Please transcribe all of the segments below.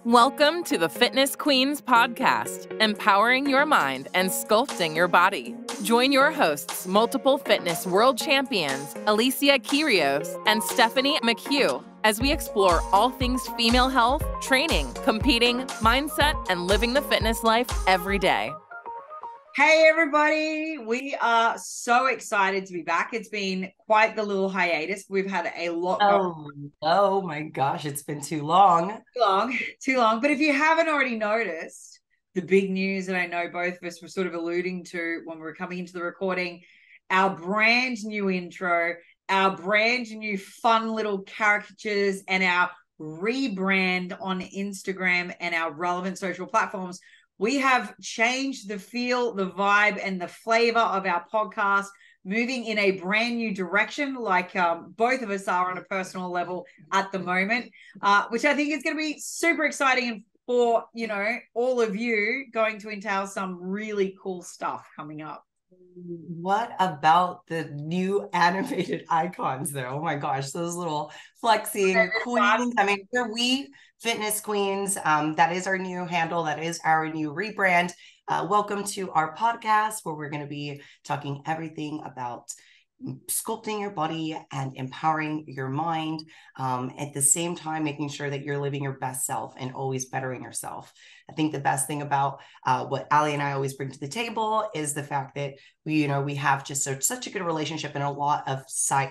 Welcome to the Fitness Queens podcast, empowering your mind and sculpting your body. Join your hosts, multiple fitness world champions, Alicia Kyrios and Stephanie McHugh, as we explore all things female health, training, competing, mindset, and living the fitness life every day. Hey everybody, we are so excited to be back. It's been quite the little hiatus. We've had a lot going. Oh my gosh, it's been too long. Too long. But if you haven't already noticed, the big news that I know both of us were sort of alluding to when we were coming into the recording, our brand new intro, our brand new fun little caricatures, and our rebrand on Instagram and our relevant social platforms. We have changed the feel, the vibe, and the flavor of our podcast, moving in a brand new direction, like both of us are on a personal level at the moment, which I think is going to be super exciting and for, all of you, going to entail some really cool stuff coming up. What about the new animated icons though? Oh my gosh, those little flexing queens. I mean, we're Fitness Queens. That is our new handle. That is our new rebrand. Welcome to our podcast where we're going to be talking everything about sculpting your body and empowering your mind, at the same time making sure that you're living your best self and always bettering yourself. I think the best thing about what Ali and I always bring to the table is the fact that we have just such a good relationship and a lot of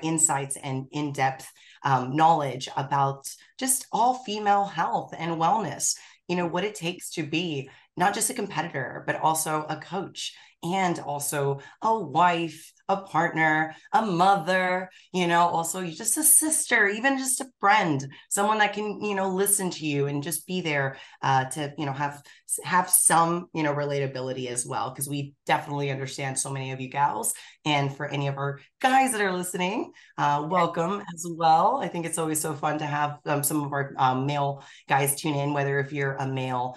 insights and in-depth knowledge about just all female health and wellness, what it takes to be not just a competitor, but also a coach and also a wife, a partner, a mother, also just a sister, even just a friend, someone that can, listen to you and just be there to, have some, relatability as well, because we definitely understand so many of you gals. And for any of our guys that are listening, welcome as well. I think it's always so fun to have some of our male guys tune in, whether if you're a male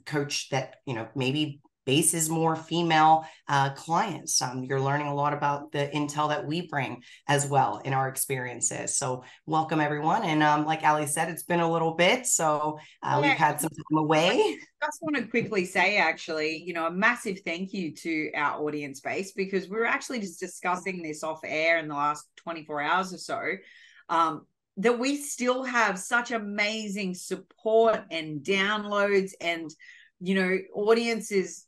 coach that, maybe bases more female clients. You're learning a lot about the intel that we bring as well in our experiences. So welcome everyone. And like Ali said, it's been a little bit, so we've had some time away. I just want to quickly say, actually, a massive thank you to our audience base, because we were actually just discussing this off air in the last 24 hours or so, that we still have such amazing support and downloads and, audiences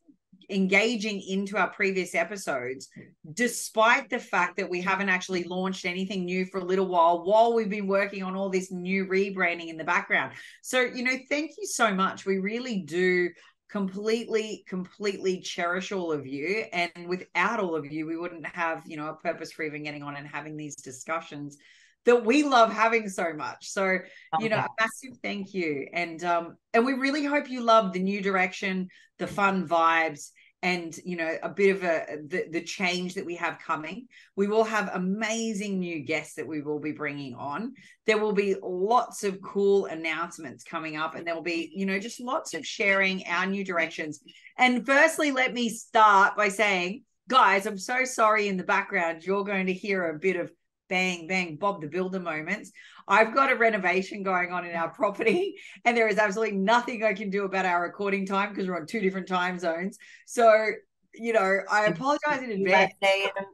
engaging into our previous episodes, despite the fact that we haven't actually launched anything new for a little while we've been working on all this new rebranding in the background. So, thank you so much. We really do completely cherish all of you. And without all of you, we wouldn't have, a purpose for even getting on and having these discussions that we love having so much. So, a massive thank you. And we really hope you love the new direction, the fun vibes, and, a bit of the change that we have coming. We will have amazing new guests that we will be bringing on. There will be lots of cool announcements coming up, and there will be, just lots of sharing our new directions. And firstly, let me start by saying, guys, I'm so sorry in the background, you're going to hear a bit of bang, bang, Bob the Builder moments. I've got a renovation going on in our property, and there is absolutely nothing I can do about our recording time because we're on two different time zones. So, I apologize in advance.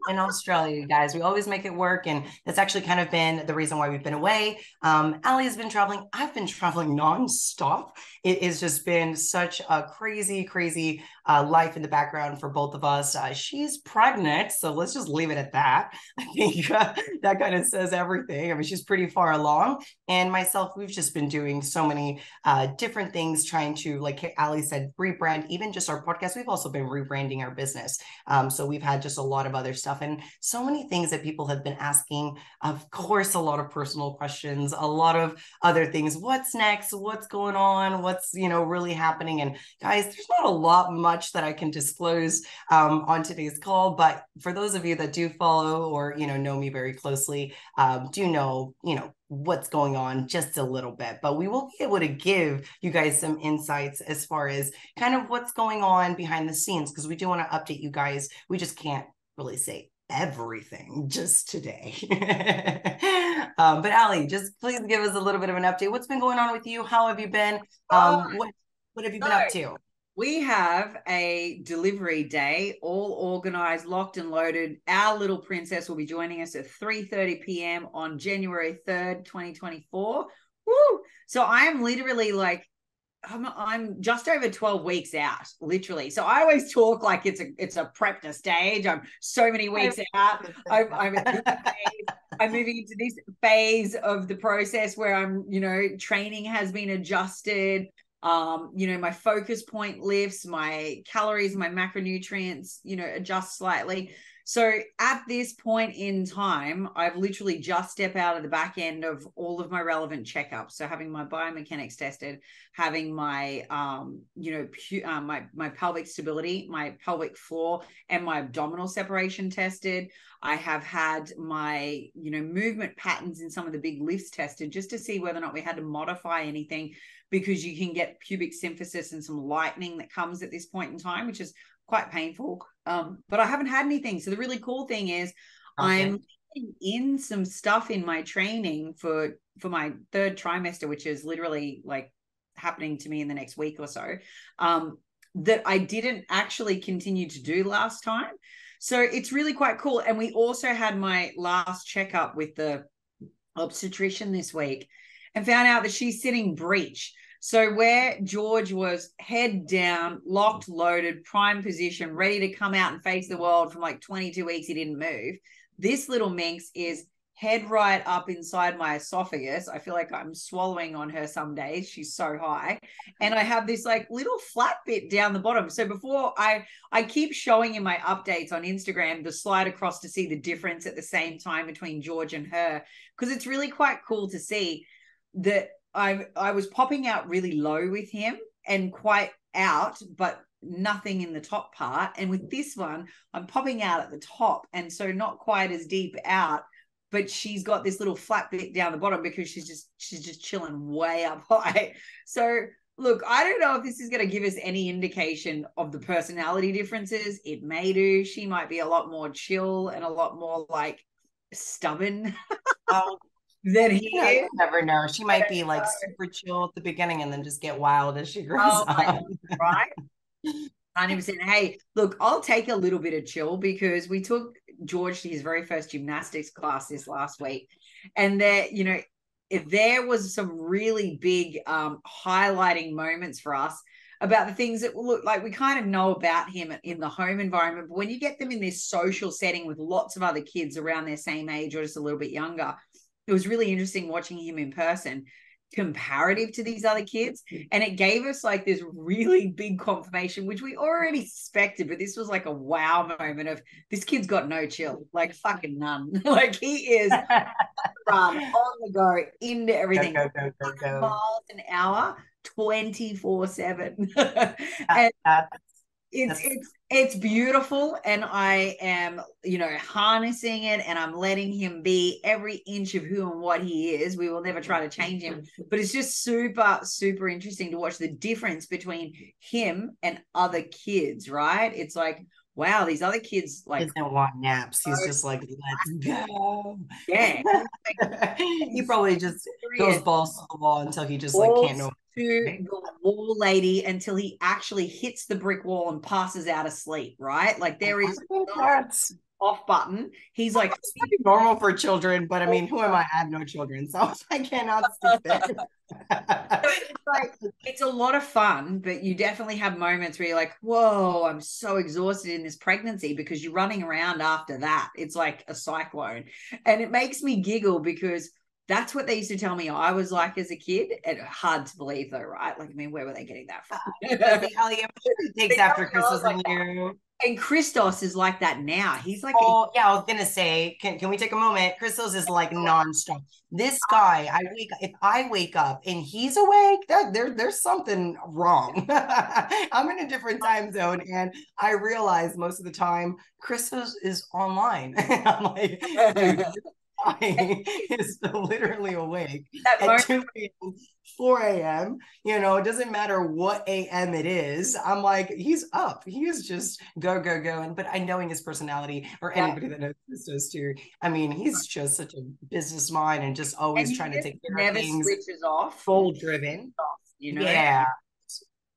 In Australia, you guys, we always make it work. And that's actually kind of been the reason why we've been away. Ali has been traveling. I've been traveling nonstop. It has just been such a crazy life in the background for both of us. She's pregnant, so let's just leave it at that. I think that kind of says everything. I mean, she's pretty far along. And myself, we've just been doing so many different things, trying to, like Ali said, rebrand, even just our podcast. We've also been rebranding our business. So we've had just a lot of other stuff and so many things that people have been asking. Of course, a lot of personal questions, a lot of other things. What's next? What's going on? What's, really happening? And guys, there's not a lot much that I can disclose on today's call, but for those of you that do follow or, know me very closely, do know, what's going on just a little bit, but we will be able to give you guys some insights as far as kind of what's going on behind the scenes, because we do want to update you guys. We just can't really say everything just today. But Allie, just please give us a little bit of an update. What's been going on with you? How have you been? What have you been up to? We have a delivery day, all organized, locked and loaded. Our little princess will be joining us at 3:30 p.m. on January 3rd, 2024. Woo! So I am literally like, I'm just over 12 weeks out, literally. So I always talk like it's a prep to stage. I'm so many weeks out. I'm moving into this phase of the process where I'm, training has been adjusted. My focus point lifts, my calories, my macronutrients, adjust slightly. So at this point in time, I've literally just stepped out of the back end of all of my relevant checkups. So having my biomechanics tested, having my, my pelvic stability, my pelvic floor, and my abdominal separation tested. I have had my, movement patterns in some of the big lifts tested just to see whether or not we had to modify anything, because you can get pubic symphysis and some lightening that comes at this point in time, which is quite painful. But I haven't had anything. So the really cool thing is I'm in some stuff in my training for my third trimester, which is literally like happening to me in the next week or so, that I didn't actually continue to do last time. So it's really quite cool. And we also had my last checkup with the obstetrician this week and found out that she's sitting breech. So where George was head down, locked, loaded, prime position, ready to come out and face the world from like 22 weeks, he didn't move. This little minx is head right up inside my esophagus. I feel like I'm swallowing on her some days. She's so high. And I have this like little flat bit down the bottom. So before I keep showing in my updates on Instagram the slide across to see the difference at the same time between George and her, because it's really quite cool to see that I was popping out really low with him and quite out, but nothing in the top part. And with this one, I'm popping out at the top, and so not quite as deep out, but she's got this little flat bit down the bottom because she's just chilling way up high. So look, I don't know if this is going to give us any indication of the personality differences. It may do. She might be a lot more chill and a lot more like stubborn. Than he is. You never know. She might be like super chill at the beginning and then just get wild as she grows up. Right? 100%. Hey, look, I'll take a little bit of chill because we took George to his very first gymnastics class this last week. And there was some really big highlighting moments for us about the things that look like we kind of know about him in the home environment. But when you get them in this social setting with lots of other kids around their same age or just a little bit younger, it was really interesting watching him in person comparative to these other kids. And it gave us like this really big confirmation, which we already suspected, but this was like a wow moment of this kid's got no chill, like fucking none. Like he is run on the go into everything. Go. Miles an hour, 24/7. And it's beautiful, and I am, harnessing it, and I'm letting him be every inch of who and what he is. We will never try to change him, but it's just super, super interesting to watch the difference between him and other kids, right? It's like, wow, these other kids like doesn't want naps. He's just like, let's go. Yeah. He probably just goes balls to the wall until he just like can't know. To the wall lady until he actually hits the brick wall and passes out asleep, right? Like there is off button. He's like, it's normal for children, but I mean, who am I? I have no children, so I cannot speak there. It's a lot of fun, but you definitely have moments where you're like, whoa, I'm so exhausted in this pregnancy, because you're running around after that. It's like a cyclone. And it makes me giggle because that's what they used to tell me I was like as a kid. And hard to believe though, right? Like, I mean, where were they getting that from? He takes after Crystal's and you. And Christos is like that now. He's like, oh yeah, I was gonna say, can we take a moment? Christos is like nonstop. This guy, if I wake up and he's awake, there's something wrong. I'm in a different time zone, and I realize most of the time Christos is online. I'm like, dude, guy is literally awake That at moment. 2 a.m., 4 a.m. You know, it doesn't matter what a.m. it is. I'm like, he's up. He is just go, go, go. And but I knowing his personality, or anybody that knows this does too. I mean, he's just such a business mind and just always And he trying to just take care of never things. switches off. Goal driven. You know? Yeah.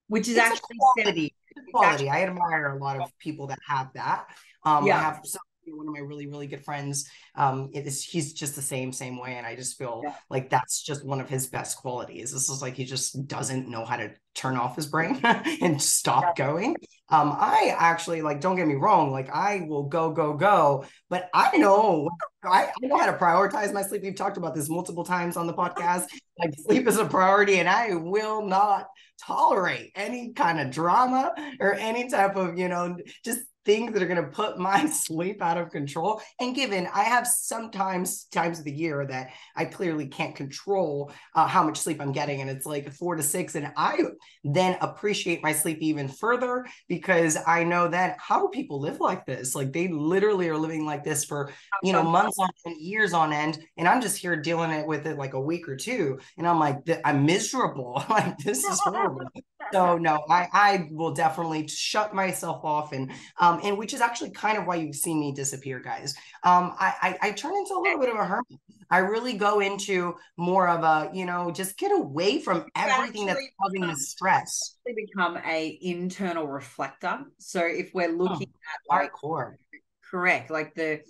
Which is It's a actually quality. It's a quality. I admire a lot of people that have that. I have one of my really, really good friends. He's just the same way. And I just feel like that's just one of his best qualities. This is like he just doesn't know how to turn off his brain and stop going. I actually, like, don't get me wrong, like I will go, go, go, but I know how to prioritize my sleep. We've talked about this multiple times on the podcast. Like sleep is a priority, and I will not tolerate any kind of drama or any type of, just things that are going to put my sleep out of control. And given I have times of the year that I clearly can't control how much sleep I'm getting, and it's like 4 to 6, and I then appreciate my sleep even further because I know that how do people live like this? Like they literally are living like this for months on end, years on end, and I'm just here dealing with it like a week or two, and I'm like, I'm miserable. Like this is horrible. So no, I will definitely shut myself off, and which is actually kind of why you've seen me disappear, guys. I turn into a little bit of a hermit. I really go into more of a, just get away from everything that's causing the stress. Become a internal reflector. So if we're looking at like hardcore, correct, like the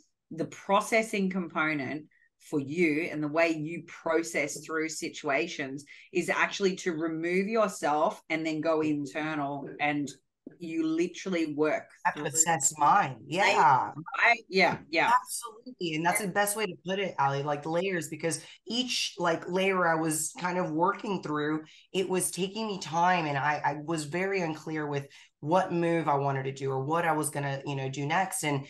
processing component for you and the way you process through situations is actually to remove yourself and then go internal, and you literally work to assess mine. Yeah. Absolutely. And that's the best way to put it, Ali, like layers, because each like layer I was kind of working through, it was taking me time, and I was very unclear with what move I wanted to do or what I was going to, do next. And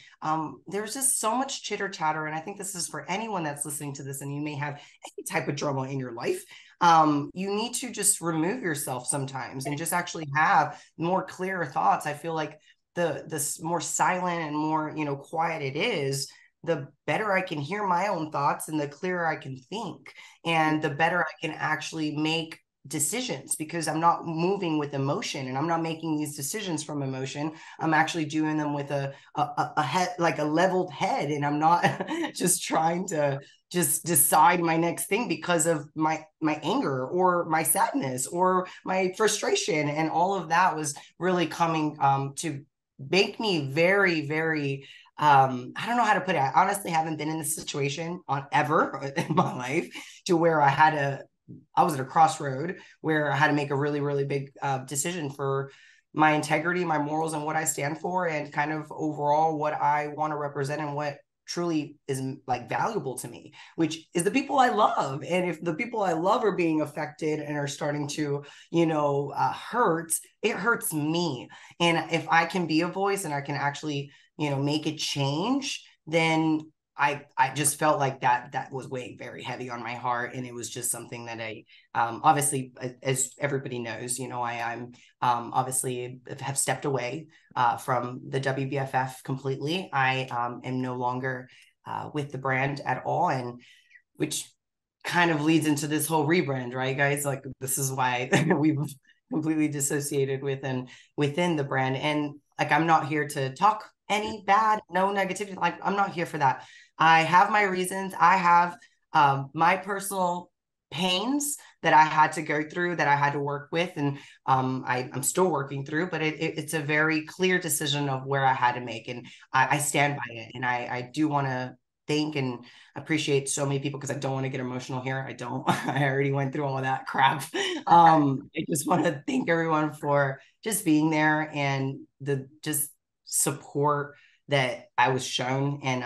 there's just so much chitter chatter. And I think this is for anyone that's listening to this and you may have any type of drama in your life. You need to just remove yourself sometimes and just actually have more clearer thoughts. I feel like the more silent and more, quiet it is, the better I can hear my own thoughts and the clearer I can think, and the better I can actually make decisions, because I'm not moving with emotion and I'm not making these decisions from emotion. I'm actually doing them with a head, like a leveled head, and I'm not just trying to just decide my next thing because of my anger or my sadness or my frustration. And all of that was really coming to make me very, very I don't know how to put it. I honestly haven't been in this situation ever in my life to where I was at a crossroad where I had to make a really, really big decision for my integrity, my morals, and what I stand for, and kind of overall what I want to represent and what truly is like valuable to me, which is the people I love. And if the people I love are being affected and are starting to, hurt, it hurts me. And if I can be a voice and I can actually, make a change, then I just felt like that was weighing very heavy on my heart. And it was just something that I obviously, as everybody knows, I'm obviously have stepped away from the WBFF completely. I am no longer with the brand at all, and which kind of leads into this whole rebrand, right, guys? Like this is why we've completely dissociated within the brand. And like I'm not here to talk any bad, no negativity. Like I'm not here for that. I have my reasons. I have my personal pains that I had to go through, that I had to work with, and I'm still working through, but it's a very clear decision of where I had to make, and I stand by it. And I do want to thank and appreciate so many people, because I don't want to get emotional here. I don't. I already went through all of that crap. I just want to thank everyone for just being there and the just support that I was shown, and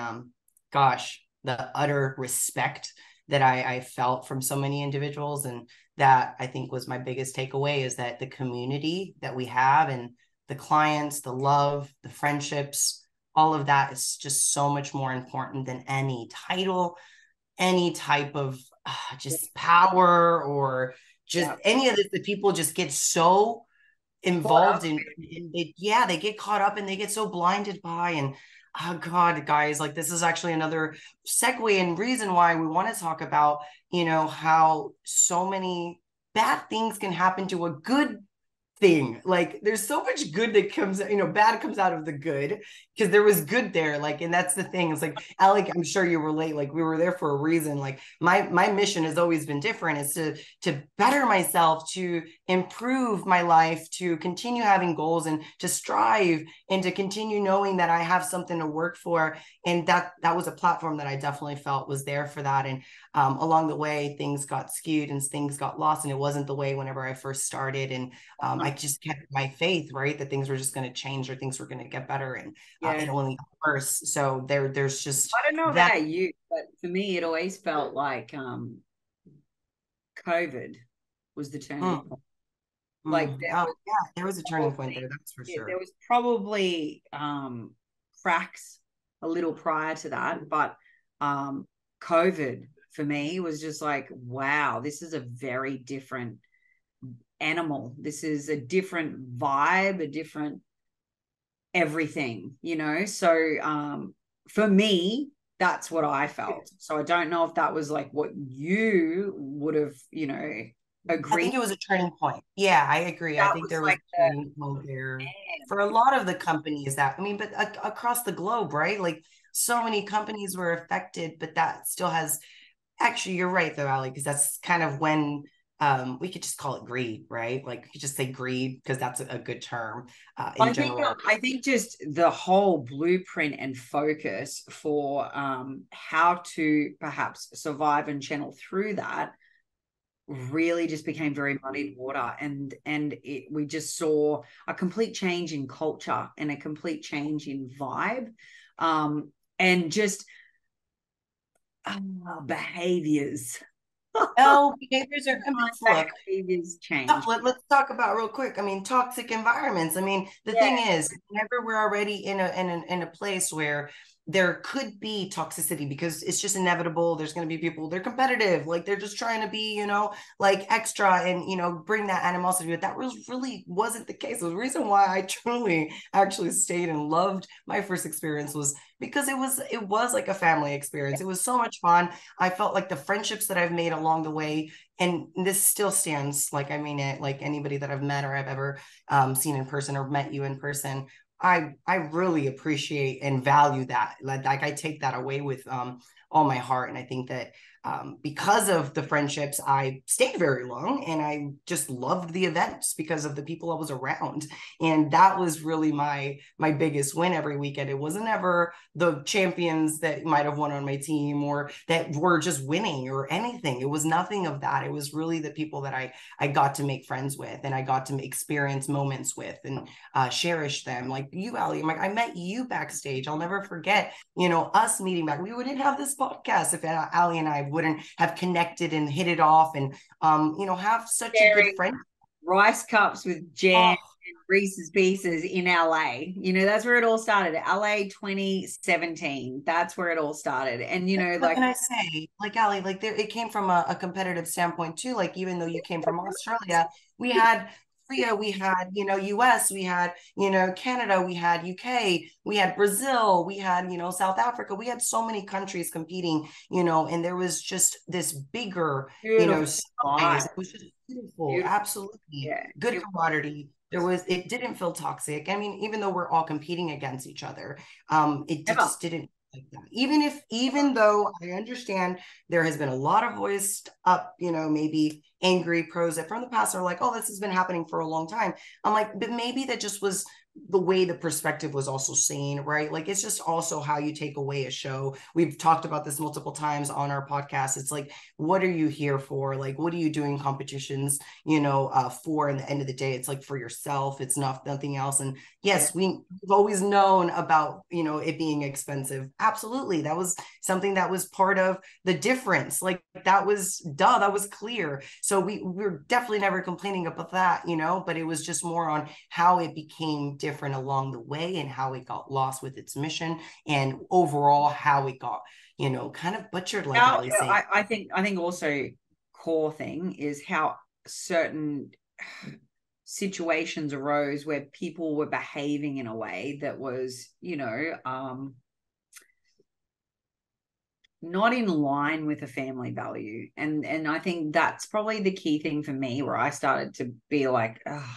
gosh, the utter respect that I felt from so many individuals. And that I think was my biggest takeaway, is that the community that we have and the clients, the love, the friendships, all of that is just so much more important than any title, any type of just power, or just any of this that people just get so involved in. They get caught up and they get so blinded by. And Oh God, guys, like this is actually another segue and reason why we want to talk about, how so many bad things can happen to a good thing. Like there's so much good that comes, bad comes out of the good, because there was good there. Like, and that's the thing. It's like, Alec, I'm sure you relate. Like we were there for a reason. Like my mission has always been different. It's to better myself, to improve my life, to continue having goals and to strive and to continue knowing that I have something to work for. And that was a platform that I definitely felt was there for that. And along the way, things got skewed and things got lost. And it wasn't the way whenever I first started. And I just kept my faith, right, that things were just going to change or things were going to get better, and it only got worse. So there's just, I don't know that. about you, but for me, it always felt like COVID was the turning point. Like there was a turning point there, that's for sure. There was probably cracks a little prior to that, but COVID for me was just like, wow, this is a very different animal. This is a different vibe, a different everything, So for me, that's what I felt. So I don't know if that was like what you would have, agreed. I think it was a turning point. Yeah, I agree. I think there was like a turning point there for a lot of the companies but across the globe, right? Like so many companies were affected, but that still has, actually, you're right though, Ali, because that's kind of when we could just call it greed, right? Like we could just say greed because that's a good term in general. I think just the whole blueprint and focus for how to perhaps survive and channel through that really just became very muddied water, and we just saw a complete change in culture and a complete change in vibe, and just behaviors. Behaviors are behaviors change. Let's talk about real quick. Toxic environments. The thing is, whenever we're already in a place where there could be toxicity, because it's just inevitable, there's going to be people, they're competitive, like they're just trying to be, like extra and, bring that animosity. But that really wasn't the case. The reason why I truly actually stayed and loved my first experience was because it was like a family experience. It was so much fun. I felt like the friendships that I've made along the way, and this still stands, like I mean it, like anybody that I've met or I've ever seen in person or met you in person, I really appreciate and value that. Like I take that away with all my heart. And I think that because of the friendships, I stayed very long, and I just loved the events because of the people I was around. And that was really my biggest win every weekend. It wasn't ever the champions that might have won on my team or that were just winning or anything. It was nothing of that. It was really the people that I got to make friends with, and I got to experience moments with, and cherish them. Like you, Ali, I met you backstage. I'll never forget, us meeting back. We wouldn't have this podcast if Ali and I wouldn't have connected and hit it off, and have such a good friend. Rice cups with jam and Reese's Pieces in LA. That's where it all started. LA 2017. That's where it all started. And what can I say? Like Ali, like it came from a competitive standpoint too. Like even though you came from Australia, we had Korea, we had, US, we had, Canada, we had UK, we had Brazil, we had, South Africa. We had so many countries competing, and there was just this bigger, size. It was just beautiful. Absolutely. Yeah. Good camaraderie. It didn't feel toxic. Even though we're all competing against each other, it just didn't like that. Even though I understand there has been a lot of voiced up, maybe angry pros that from the past are like, oh, this has been happening for a long time. I'm like, but maybe that just was the way the perspective was also seen, right? Like it's just also how you take away a show. We've talked about this multiple times on our podcast. It's like, what are you here for? Like, what are you doing competitions, for? In the end of the day, it's like for yourself. It's nothing else. And yes, we've always known about, it being expensive. Absolutely. That was something that was part of the difference. Like that was that was clear. So we're definitely never complaining about that, but it was just more on how it became different along the way and how it got lost with its mission, and overall how it got, kind of butchered, like Ali said. I think also core thing is how certain situations arose where people were behaving in a way that was, not in line with a family value. And I think that's probably the key thing for me, where I started to be like, oh,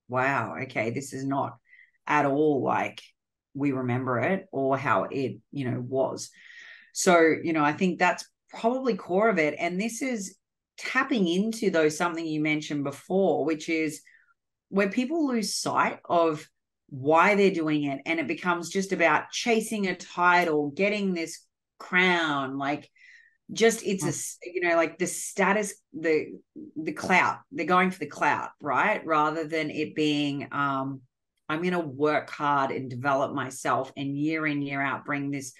wow, okay, this is not at all like we remember it or how it, was. So, I think that's probably core of it. And this is tapping into, though, something you mentioned before, which is where people lose sight of why they're doing it. And it becomes just about chasing a title, getting this crown, like just it's a, like the status, the clout. They're going for the clout, right? Rather than it being, I'm going to work hard and develop myself and year in, year out, bring this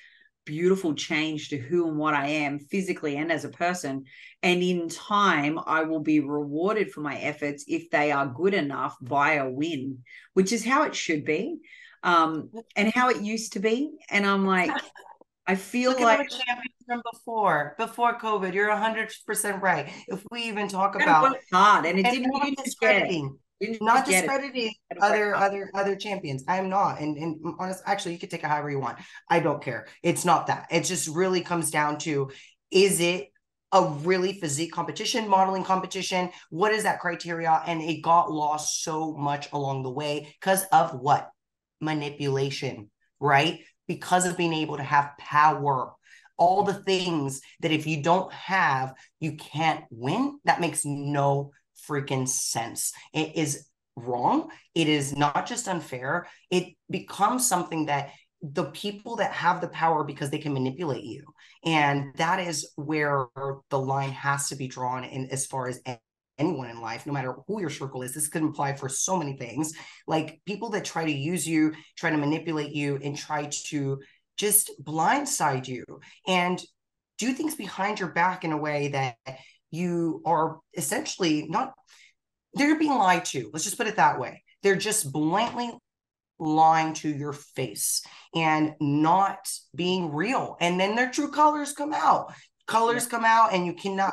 beautiful change to who and what I am physically and as a person. And in time, I will be rewarded for my efforts if they are good enough by a win, which is how it should be, and how it used to be. And I'm like, I feel Look like at the champions from before COVID. You're 100% right. If we even talk about hard, and it and didn't, not discrediting, not discrediting other champions. I'm not. And honest, actually, you could take it however you want. I don't care. It's not that. It just really comes down to, is it a really physique competition, modeling competition? What is that criteria? And it got lost so much along the way because of what? Manipulation, right? Because of being able to have power, all the things that if you don't have, you can't win. That makes no freaking sense. It is wrong. It is not just unfair. It becomes something that the people that have the power because they can manipulate you. And that is where the line has to be drawn in as far as anyone in life, no matter who your circle is. This could apply for so many things, like people that try to use you, try to manipulate you, and try to just blindside you and do things behind your back in a way that you are essentially not, they're being lied to. Let's just put it that way. They're just blatantly lying to your face and not being real. And then their true colors come out. Come out, and you cannot,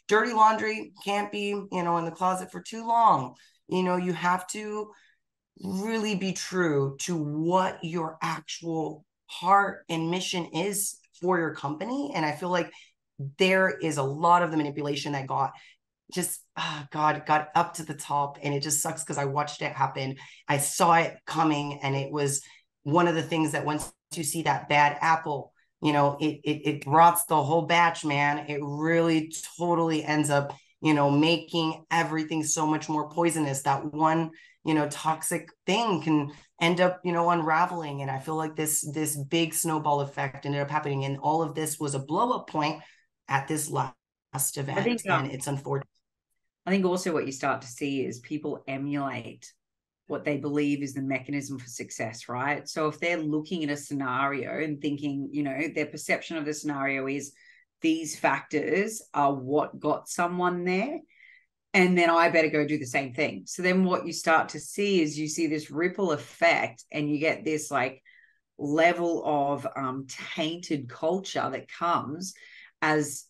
dirty laundry can't be, in the closet for too long. You have to really be true to what your actual heart and mission is for your company. And I feel like there is a lot of the manipulation that got up to the top, and it just sucks because I watched it happen. I saw it coming, and it was one of the things that once you see that bad apple, it rots the whole batch, man. It really totally ends up, making everything so much more poisonous. That one, toxic thing can end up, unraveling. And I feel like this big snowball effect ended up happening. And all of this was a blow up point at this last event. And it's unfortunate. I think also what you start to see is people emulate what they believe is the mechanism for success, right? So if they're looking at a scenario and thinking, their perception of the scenario is these factors are what got someone there, and then I better go do the same thing. So then what you start to see is you see this ripple effect, and you get this like level of tainted culture that comes as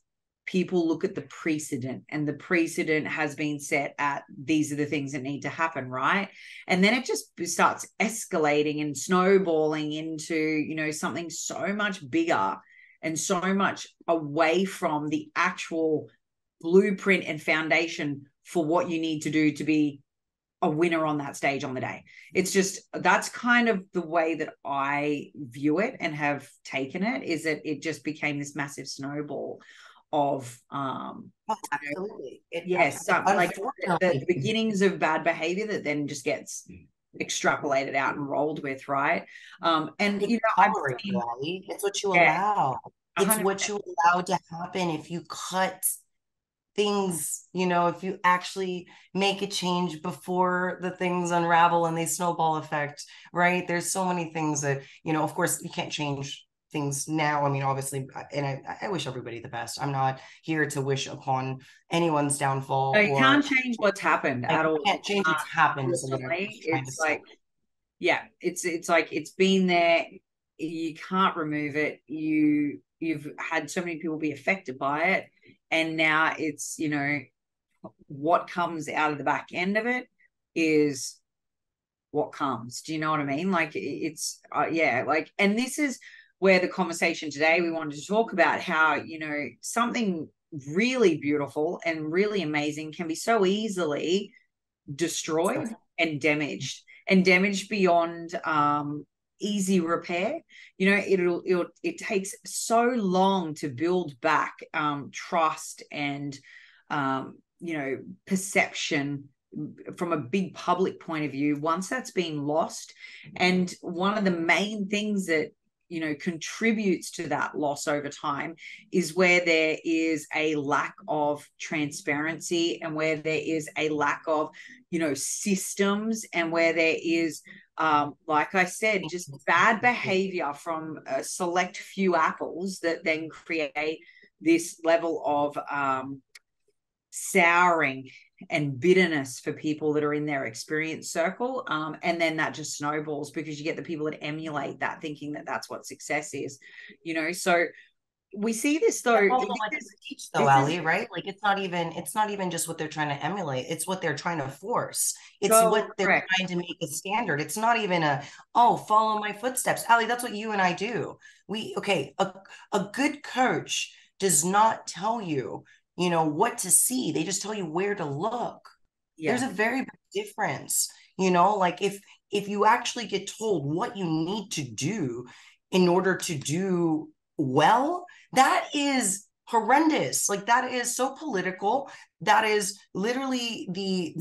people look at the precedent, and the precedent has been set at these are the things that need to happen, right? And then it just starts escalating and snowballing into, something so much bigger and so much away from the actual blueprint and foundation for what you need to do to be a winner on that stage on the day. It's just, that's kind of the way that I view it and have taken it, is that it just became this massive snowball of absolutely. Like the beginnings of bad behavior that then just gets extrapolated out and rolled with, right? And it's what you allow. It's 100%. What you allow to happen. If you cut things, if you actually make a change before the things unravel and they snowball effect, right? There's so many things that, of course you can't change things now. Obviously, and I wish everybody the best. I'm not here to wish upon anyone's downfall. No, you can't change what's happened at all. You can't change what's happened. It's like, it's like it's been there. You can't remove it. You've had so many people be affected by it, and now it's what comes out of the back end of it is what comes. Do you know what I mean? Like it's like, and this is where the conversation today, we wanted to talk about how, you know, something really beautiful and really amazing can be so easily destroyed and damaged beyond easy repair. You know, it takes so long to build back trust and you know, perception from a big public point of view once that's been lost. And one of the main things that, you know, contributes to that loss over time is where there is a lack of transparency, and where there is a lack of, you know, systems, and where there is like I said, just bad behavior from a select few apples that then create this level of souring and bitterness for people that are in their experience circle. And then that just snowballs because you get the people that emulate that, thinking that that's what success is, you know. So we see this though. Teach though, Ali, right? Like it's not even just what they're trying to emulate. It's what they're trying to force. It's what they're trying to make a standard. It's not even follow my footsteps. Ali, that's what you and I do. A good coach does not tell you, you know, what to see. They just tell you where to look. There's a very big difference, you know, like if you actually get told what you need to do in order to do well, that is horrendous. Like that is so political. That is literally the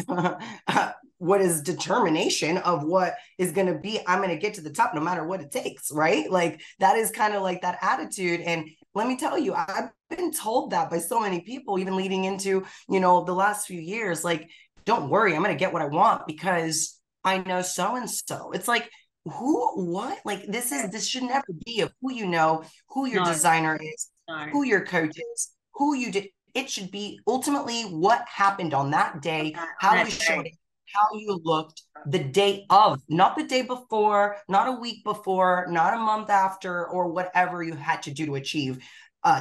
what is determination of what is going to be. I'm going to get to the top no matter what it takes, right? Like that is kind of like that attitude. And let me tell you, I've been told that by so many people, even leading into, you know, the last few years, like, don't worry, I'm going to get what I want because I know so-and-so. It's like, what? Like, this should never be of who you know, who your designer is, who your coach is, who you did. It should be ultimately what happened on that day, how you showed it, how you looked the day of, not the day before, not a week before, not a month after, or whatever you had to do to achieve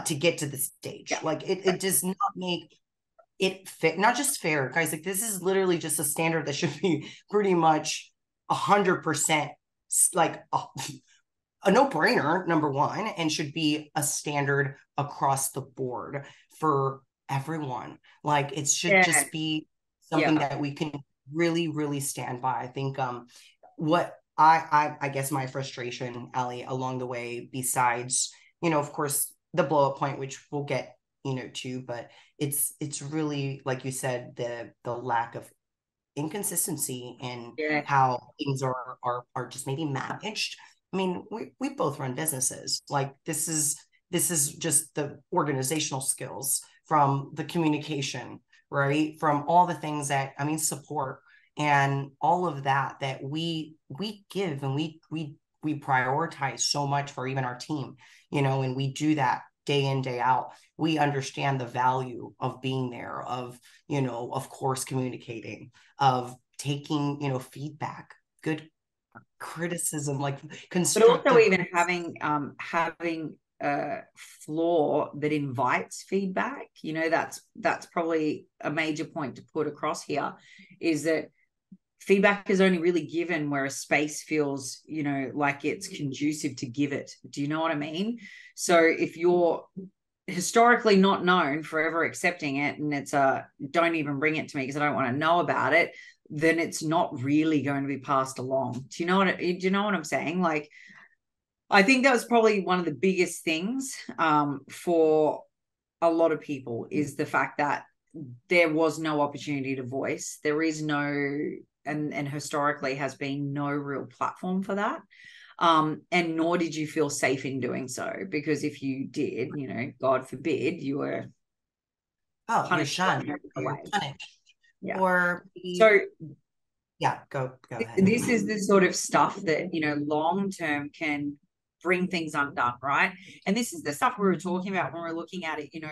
to get to the stage. Like it does not make it fit, not just fair, guys. Like this is literally just a standard that should be pretty much 100% like a no-brainer, number one, and should be a standard across the board for everyone. Like it should just be something that we can really, really stand by. I think what I guess my frustration, Ali, along the way, besides, you know, of course, the blow up point, which we'll get, you know, to, but it's really, like you said, the lack of inconsistency in how things are just maybe managed. I mean, we both run businesses. Like this is just the organizational skills, from the communication, right? From all the things that, I mean, support and all of that we give and we prioritize so much for even our team, you know, and we do that day in, day out. We understand the value of being there, of, you know, of course, communicating, of taking, you know, feedback, good criticism, like constructive. But also even having a floor that invites feedback, you know, that's probably a major point to put across here, is that feedback is only really given where a space feels, you know, like it's conducive to give it. Do you know what I mean? So if you're historically not known for ever accepting it, and it's don't even bring it to me because I don't want to know about it, then it's not really going to be passed along. Do you know what I'm saying? Like, I think that was probably one of the biggest things for a lot of people, is the fact that there was no opportunity to voice. There is no, and historically has been no real platform for that. And nor did you feel safe in doing so, because if you did, you know, God forbid, you were punished. Yeah. Or so yeah, go ahead. This is the sort of stuff that, you know, long term can bring things undone, right? And this is the stuff we were talking about when we're looking at it. You know,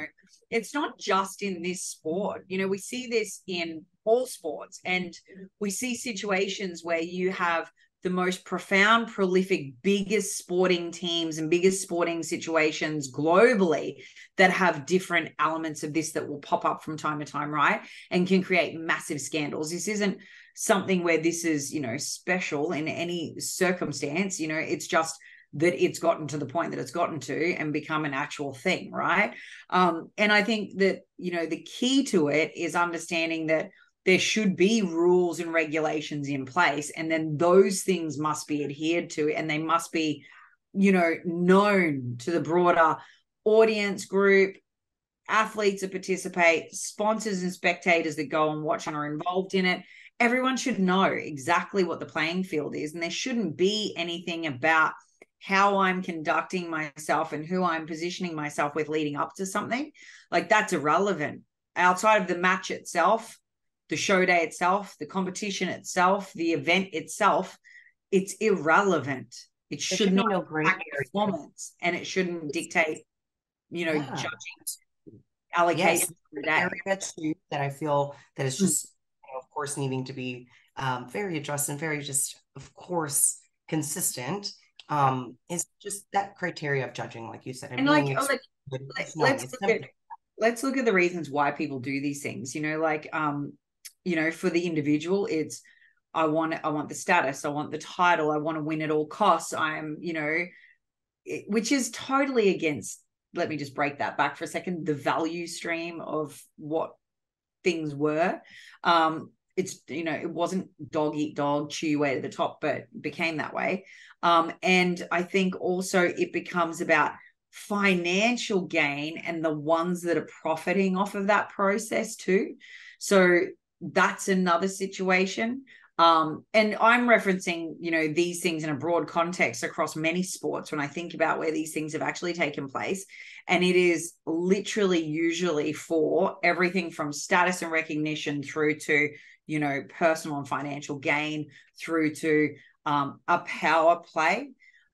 it's not just in this sport. You know, we see this in all sports, and we see situations where you have the most profound, prolific, biggest sporting teams and biggest sporting situations globally that have different elements of this that will pop up from time to time, right? And can create massive scandals. This isn't something where this is, special in any circumstance. It's just that it's gotten to the point that it's gotten to and become an actual thing, right? And I think that, the key to it is understanding that there should be rules and regulations in place, and then those things must be adhered to, and they must be, known to the broader audience group, athletes that participate, sponsors and spectators that go and watch and are involved in it. Everyone should know exactly what the playing field is, and there shouldn't be anything about how I'm conducting myself and who I'm positioning myself with leading up to something. Like, that's irrelevant. Outside of the match itself, the show day itself, the competition itself, the event itself, it's irrelevant. It should not impact performance, and it shouldn't dictate, judging allocation for the day. Area too that I feel that is just, of course, needing to be very addressed and very just, of course, consistent. Is just that criteria of judging, like you said. And let's look at the reasons why people do these things. For the individual, it's I want the status, I want the title, I want to win at all costs. Which is totally against, let me just break that back for a second, the value stream of what things were. It's, it wasn't dog eat dog, chew your way to the top, but it became that way. And I think also it becomes about financial gain and the ones that are profiting off of that process too. So that's another situation. And I'm referencing, these things in a broad context across many sports when I think about where these things have actually taken place. And it is literally usually for everything from status and recognition through to, personal and financial gain, through to a power play,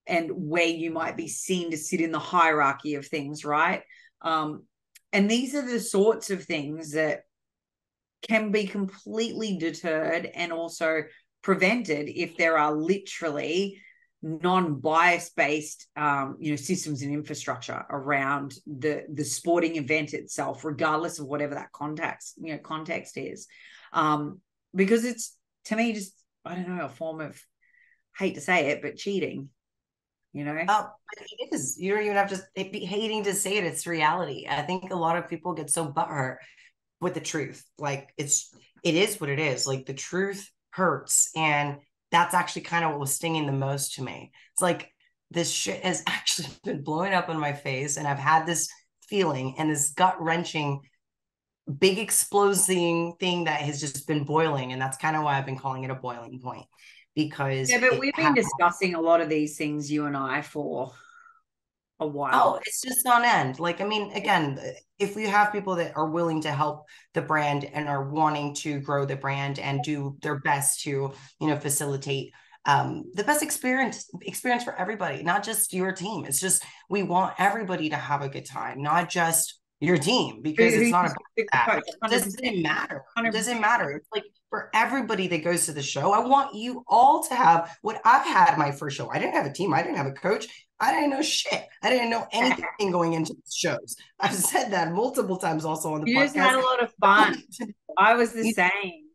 and where you might be seen to sit in the hierarchy of things, right? And these are the sorts of things that can be completely deterred and also prevented if there are literally non-bias based systems and infrastructure around the sporting event itself, regardless of whatever that context is. Because it's, to me, just, I don't know, a form of, hate to say it, but cheating. Oh, it is. You don't even have to be hating to say it. It's reality. I think a lot of people get so butthurt with the truth. Like, it is what it is. Like, the truth hurts. And that's actually kind of what was stinging the most to me. It's like, this shit has actually been blowing up in my face. And I've had this feeling and this gut wrenching, big exploding thing that has just been boiling. And that's kind of why I've been calling it a boiling point. Because but we've been discussing a lot of these things, you and I, for a while. Oh, it's just on end. Like, I mean, again, if we have people that are willing to help the brand and are wanting to grow the brand and do their best to, facilitate the best experience for everybody, not just your team. It's just, we want everybody to have a good time, not just your team, because it's not about that. It doesn't matter. It doesn't matter. It's like, for everybody that goes to the show, I want you all to have what I've had my first show. I didn't have a team. I didn't have a coach. I didn't know shit. I didn't know anything going into the shows. I've said that multiple times also on the podcast. You just had a lot of fun. I was the same.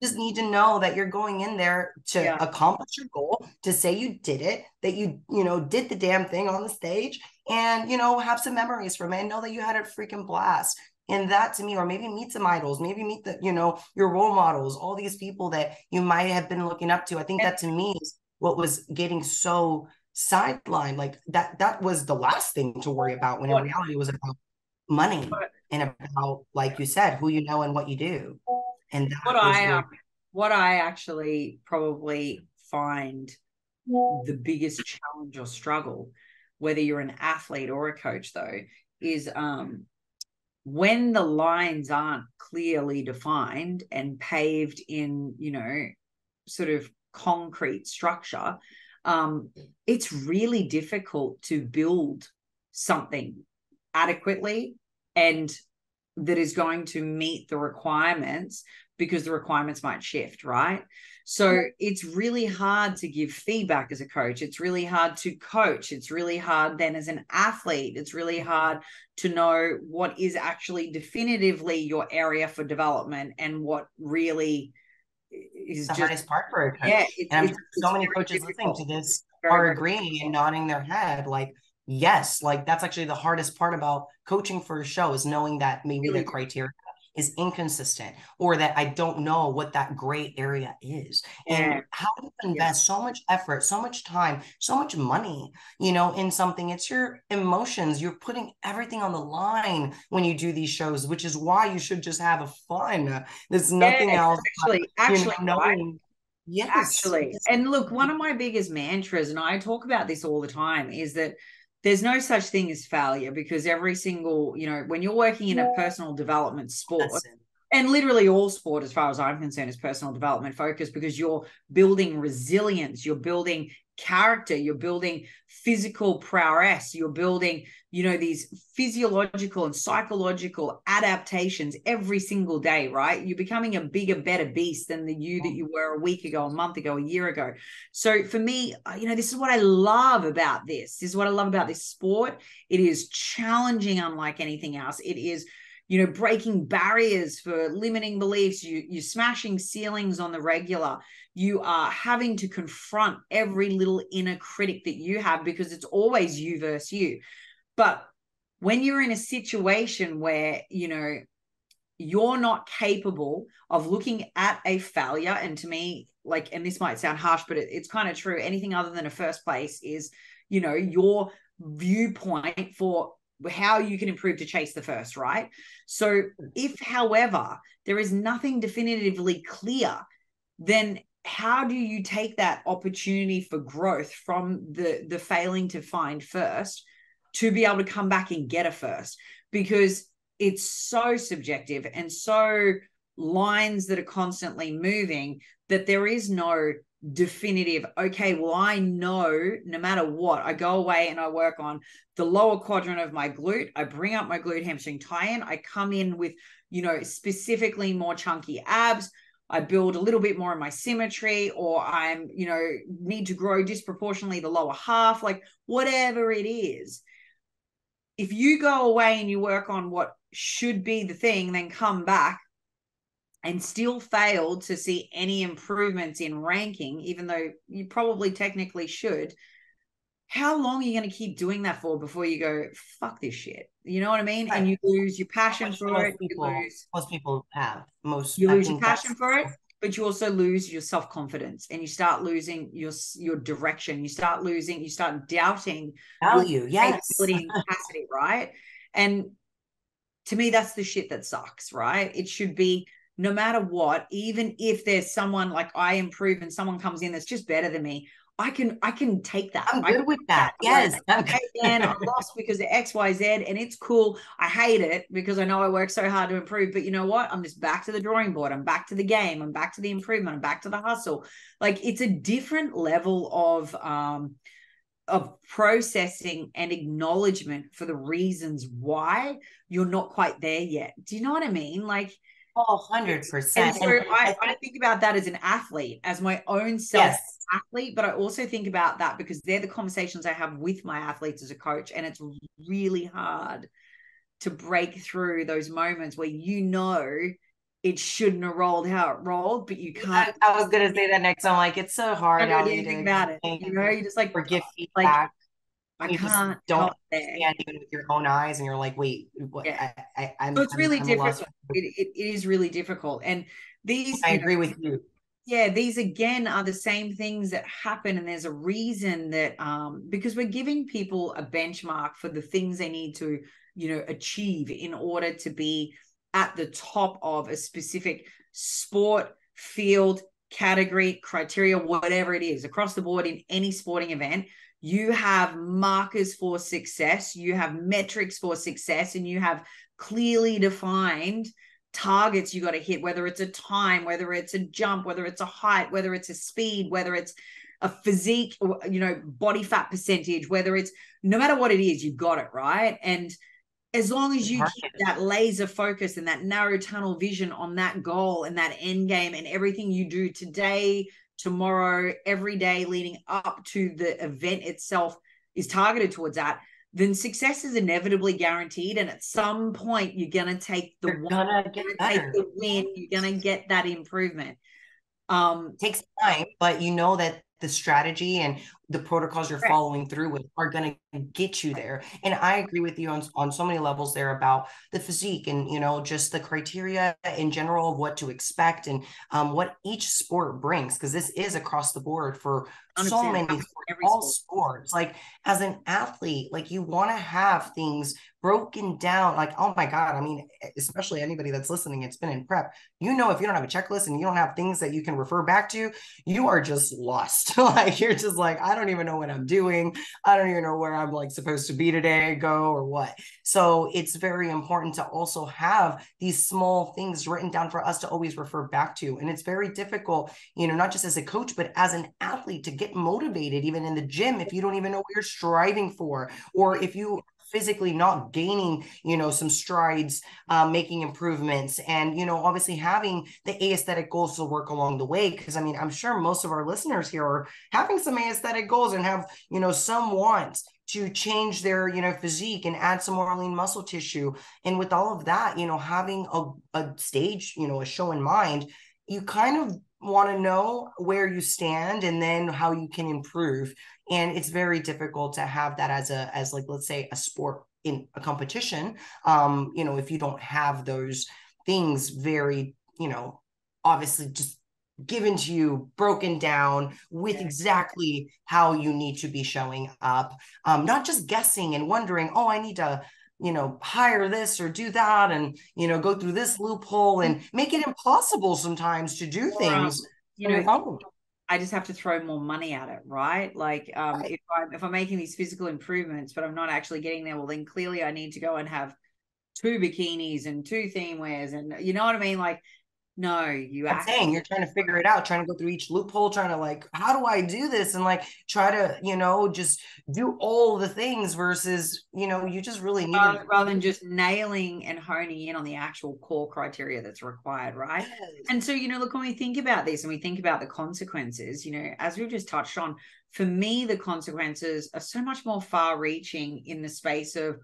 Just need to know that you're going in there to accomplish your goal, to say you did it, that you did the damn thing on the stage, and have some memories from it and know that you had a freaking blast. And that, to me, or maybe meet some idols, maybe meet the your role models, all these people that you might have been looking up to. I think that, to me, is what was getting so sidelined. Like, that was the last thing to worry about, when in reality it was about money and about, like you said, who you know and what you do. And what I actually probably find the biggest challenge or struggle, whether you're an athlete or a coach, though, is when the lines aren't clearly defined and paved in, sort of concrete structure, it's really difficult to build something adequately and that is going to meet the requirements because the requirements might shift, right? So it's really hard to give feedback as a coach. It's really hard to coach. It's really hard then as an athlete. It's really hard to know what is actually definitively your area for development and what really is the just hardest part for a coach. yeah. And I'm sure so many coaches listening to this are agreeing and nodding their head like, yes, like that's actually the hardest part about coaching for a show, is knowing that maybe the criteria is inconsistent, or that I don't know what that gray area is. And how do you invest so much effort, so much time, so much money, you know, in something? It's your emotions. You're putting everything on the line when you do these shows, which is why you should just have a fun. There's nothing else. Actually, you know, right? Yes. Actually. And look, one of my biggest mantras, and I talk about this all the time, is that there's no such thing as failure, because every single, you know, when you're working in a personal development sport, and literally all sport, as far as I'm concerned, is personal development focused, because you're building resilience, you're building character, you're building physical prowess, you're building, you know, these physiological and psychological adaptations every single day, right? You're becoming a bigger, better beast than the you that you were a week ago, a month ago, a year ago. So for me, you know, this is what I love about this. This is what I love about this sport. It is challenging unlike anything else. It is, you know, breaking barriers for limiting beliefs. You're smashing ceilings on the regular. You are having to confront every little inner critic that you have, because it's always you versus you. But when you're in a situation where, you know, you're not capable of looking at a failure, and to me, like, and this might sound harsh, but it's kind of true, anything other than a first place is, you know, your viewpoint for how you can improve to chase the first, right? So if, however, there is nothing definitively clear, then how do you take that opportunity for growth from the failing to find first to be able to come back and get a first? Because it's so subjective and so lines that are constantly moving that there is no definitive, okay, well, I know no matter what, I go away and I work on the lower quadrant of my glute, I bring up my glute hamstring tie-in, I come in with, you know, specifically more chunky abs, I build a little bit more of my symmetry, or I'm, you know, need to grow disproportionately the lower half, like whatever it is. If you go away and you work on what should be the thing, then come back and still failed to see any improvements in ranking, even though you probably technically should, how long are you going to keep doing that for before you go, fuck this shit? You know what I mean? Right. And you lose your passion for it. Most people have. You lose your passion for it, but you also lose your self-confidence, and you start losing your direction. You start doubting value, your capability and capacity, right? And to me, that's the shit that sucks, right? It should be, no matter what, even if there's someone like I improve and someone comes in that's just better than me, I can take that. I'm good with that. Yes. And I lost because of X, Y, Z, and it's cool. I hate it because I know I work so hard to improve, but you know what? I'm just back to the drawing board. I'm back to the game. I'm back to the improvement. I'm back to the hustle. Like, it's a different level of processing and acknowledgement for the reasons why you're not quite there yet. Do you know what I mean? Like, 100%. And so I think about that as an athlete, as my own self athlete, but I also think about that because they're the conversations I have with my athletes as a coach. And it's really hard to break through those moments where, you know, it shouldn't have rolled how it rolled, but you can't. I was going to say that next. I'm like, it's so hard. Can't do anything about it. You know, you just like forgive feedback. I can't don't understand even with your own eyes, and you're like, wait, what? Yeah. So it's really difficult. It is really difficult. And these, I agree with you. Yeah, these again are the same things that happen, and there's a reason that because we're giving people a benchmark for the things they need to, you know, achieve in order to be at the top of a specific sport, field, category, criteria, whatever it is, across the board in any sporting event. You have markers for success, you have metrics for success, and you have clearly defined targets you got to hit, whether it's a time, whether it's a jump, whether it's a height, whether it's a speed, whether it's a physique, or, you know, body fat percentage, whether it's, no matter what it is, you've got it, right? And as long as you keep that laser focus and that narrow tunnel vision on that goal and that end game, and everything you do today, tomorrow, every day leading up to the event itself is targeted towards that, then success is inevitably guaranteed. And at some point, you're going to take the win, you're going to get that improvement. It takes time, but you know that the strategy and the protocols you're following through with are going to get you there. And I agree with you on so many levels there about the physique and, you know, just the criteria in general of what to expect and what each sport brings, because this is across the board for so many all sports. Like as an athlete, like you want to have things broken down. Like, oh my God, I mean, especially anybody that's listening, it's been in prep. You know, if you don't have a checklist and you don't have things that you can refer back to, you are just lost. Like you're just like, I don't even know what I'm doing. I don't even know where I'm like supposed to be today, go or what. So it's very important to also have these small things written down for us to always refer back to. And it's very difficult, you know, not just as a coach, but as an athlete to get motivated, even in the gym, if you don't even know what you're striving for, or if you physically not gaining, you know, some strides, making improvements, and, you know, obviously having the aesthetic goals to work along the way. Because I mean, I'm sure most of our listeners here are having some aesthetic goals and have, you know, some wants to change their, you know, physique and add some more lean muscle tissue. And with all of that, you know, having a stage, you know, a show in mind, you kind of want to know where you stand and then how you can improve. And it's very difficult to have that as like, let's say a sport in a competition. You know, if you don't have those things very, you know, obviously just given to you, broken down with exactly how you need to be showing up, not just guessing and wondering, oh, I need to, you know, hire this or do that, and, you know, go through this loophole and make it impossible sometimes to do things. You know, I just have to throw more money at it, right? Like if I'm making these physical improvements, but I'm not actually getting there, well, then clearly I need to go and have 2 bikinis and 2 theme wears, and you know what I mean? Like, no, I'm saying you're trying to figure it out, trying to go through each loophole, trying to like, how do I do this? And like, try to, you know, just do all the things versus, you know, you just really need rather than just nailing and honing in on the actual core criteria that's required. Right. Yes. And so, you know, look, when we think about this and we think about the consequences, you know, as we've just touched on, for me, the consequences are so much more far reaching in the space of,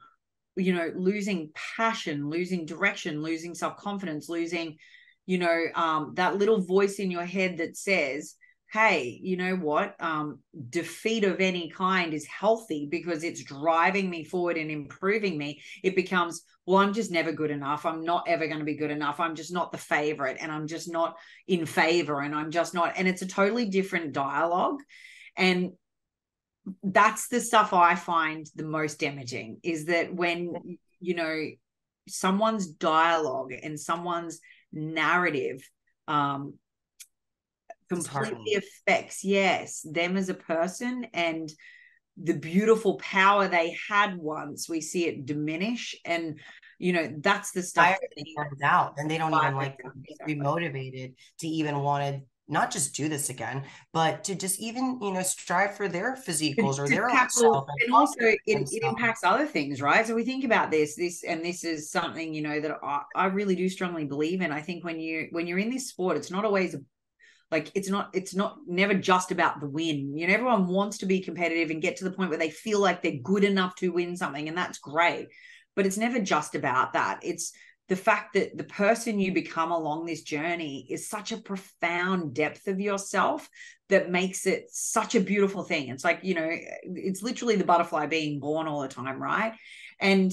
you know, losing passion, losing direction, losing self-confidence, losing, you know, that little voice in your head that says, hey, you know what, defeat of any kind is healthy because it's driving me forward and improving me. It becomes, well, I'm just never good enough. I'm not ever going to be good enough. I'm just not the favorite, and I'm just not in favor, and I'm just not. And it's a totally different dialogue. And that's the stuff I find the most damaging, is that when, you know, someone's dialogue and someone's narrative completely affects them as a person, and the beautiful power they had once, we see it diminish. And you know, that's the stuff that turns out, and they don't even like be motivated to even want to not just do this again, but to just even, you know, strive for their physique goals or their own self. And also it impacts other things, right? So we think about this is something, you know, that I really do strongly believe in. I think when you're in this sport, it's not always like, it's not never just about the win. You know, everyone wants to be competitive and get to the point where they feel like they're good enough to win something, and that's great. But it's never just about that. It's the fact that the person you become along this journey is such a profound depth of yourself that makes it such a beautiful thing. It's like, you know, it's literally the butterfly being born all the time, right? And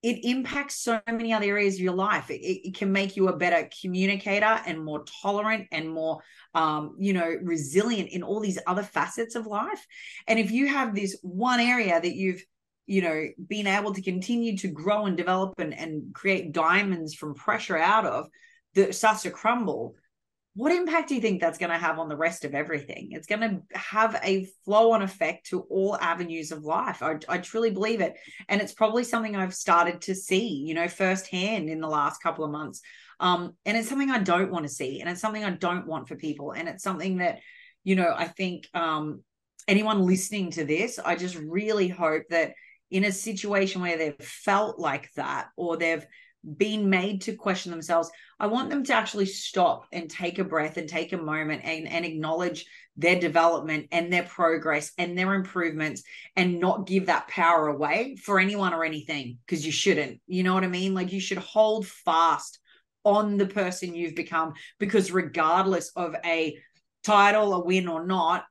it impacts so many other areas of your life. It can make you a better communicator and more tolerant and more, you know, resilient in all these other facets of life. And if you have this one area that you've, you know, being able to continue to grow and develop and create diamonds from pressure out of, that starts to crumble, what impact do you think that's going to have on the rest of everything? It's going to have a flow-on effect to all avenues of life. I truly believe it. And it's probably something I've started to see, you know, firsthand in the last couple of months. And it's something I don't want to see. And it's something I don't want for people. And it's something that, you know, I think anyone listening to this, I just really hope that in a situation where they've felt like that, or they've been made to question themselves, I want them to actually stop and take a breath and take a moment and acknowledge their development and their progress and their improvements, and not give that power away for anyone or anything, because you shouldn't. You know what I mean? Like, you should hold fast on the person you've become, because regardless of a title, a win or not,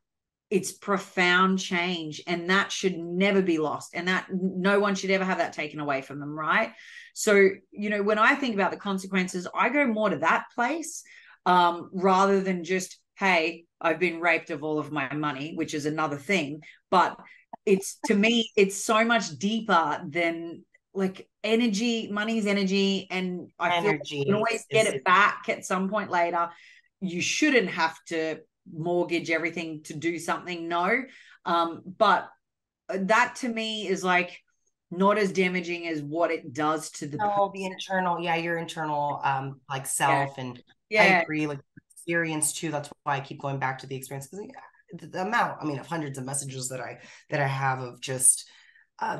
it's profound change, and that should never be lost, and that no one should ever have that taken away from them, right? So, you know, when I think about the consequences, I go more to that place, rather than just, hey, I've been raped of all of my money, which is another thing. But it's, to me, it's so much deeper than, like, energy. Money's energy, and I feel you can always get it back at some point later. You shouldn't have to mortgage everything to do something, no. But that to me is like not as damaging as what it does to the the internal, your internal like self. And I agree, like experience too. That's why I keep going back to the experience, because the amount, I mean, of hundreds of messages that I have of just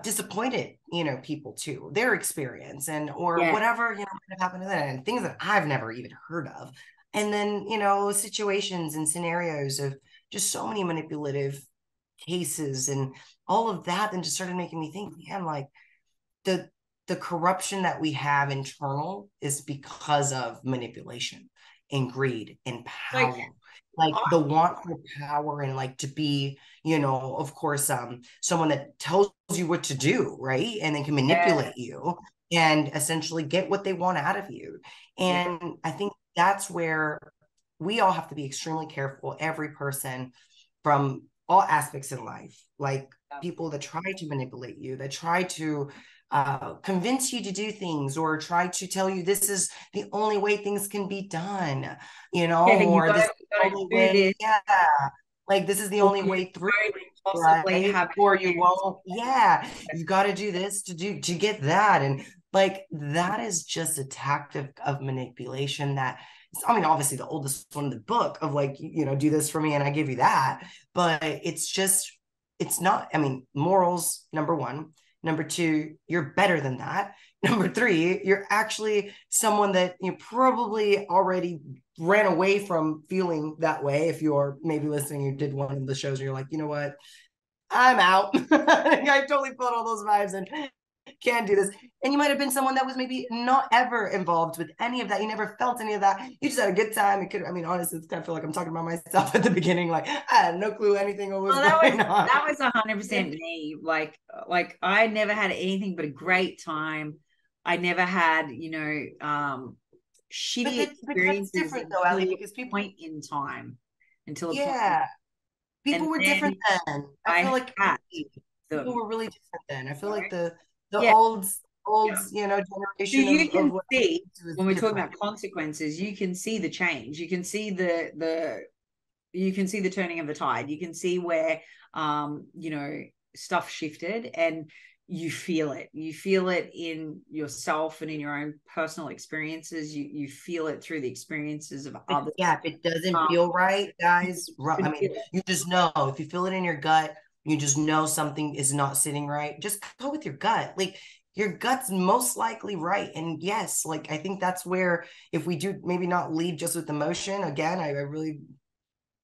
disappointed, you know, people too, their experience, and or whatever, you know, might have happened to them, and things that I've never even heard of. And then, you know, situations and scenarios of just so many manipulative cases and all of that, then just started making me think, man, like the corruption that we have internal is because of manipulation and greed and power. Like the want for power, and like to be, you know, of course, someone that tells you what to do, right? And then can manipulate you and essentially get what they want out of you. And I think that's where we all have to be extremely careful, every person, from all aspects in life, like people that try to manipulate you, that try to convince you to do things, or try to tell you this is the only way things can be done, you know, or this is the only way, like this is the only way through, right? Or you won't, you've got to do this to get that. And like that is just a tactic of manipulation that, I mean, obviously the oldest one in the book of like, you know, do this for me and I give you that. But it's just, it's not, I mean, morals, number one. Number two, you're better than that. Number three, you're actually someone that you probably already ran away from feeling that way. If you're maybe listening, you did one of the shows and you're like, you know what, I'm out. I totally felt all those vibes and can't do this. And you might have been someone that was maybe not ever involved with any of that. You never felt any of that. You just had a good time. It could, I mean, honestly, it's kind of feel like I'm talking about myself at the beginning. Like I had no clue anything was going on. That was 100% me. Like I never had anything but a great time. I never had, you know, shitty experiences. That's different though, Ellie, because people point in time until people were different then. I feel like people were really different then. I feel like the old, you know, generation. So you can see when we're talking about consequences, you can see the change. You can see you can see the turning of the tide. You can see where, you know, stuff shifted, and you feel it. You feel it in yourself and in your own personal experiences. You feel it through the experiences of others. Yeah, if it doesn't feel right, guys, I mean, you just know. If you feel it in your gut, you just know something is not sitting right. Just go with your gut. Like your gut's most likely right. And yes, like I think that's where, if we do maybe not lead just with emotion, again, I really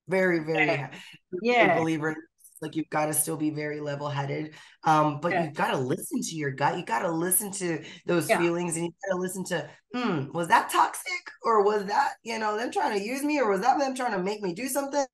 very believer, like you've got to still be very level-headed, but you've got to listen to your gut. You got to listen to those feelings, and you got to listen to, was that toxic, or was that, you know, them trying to use me, or was that them trying to make me do something,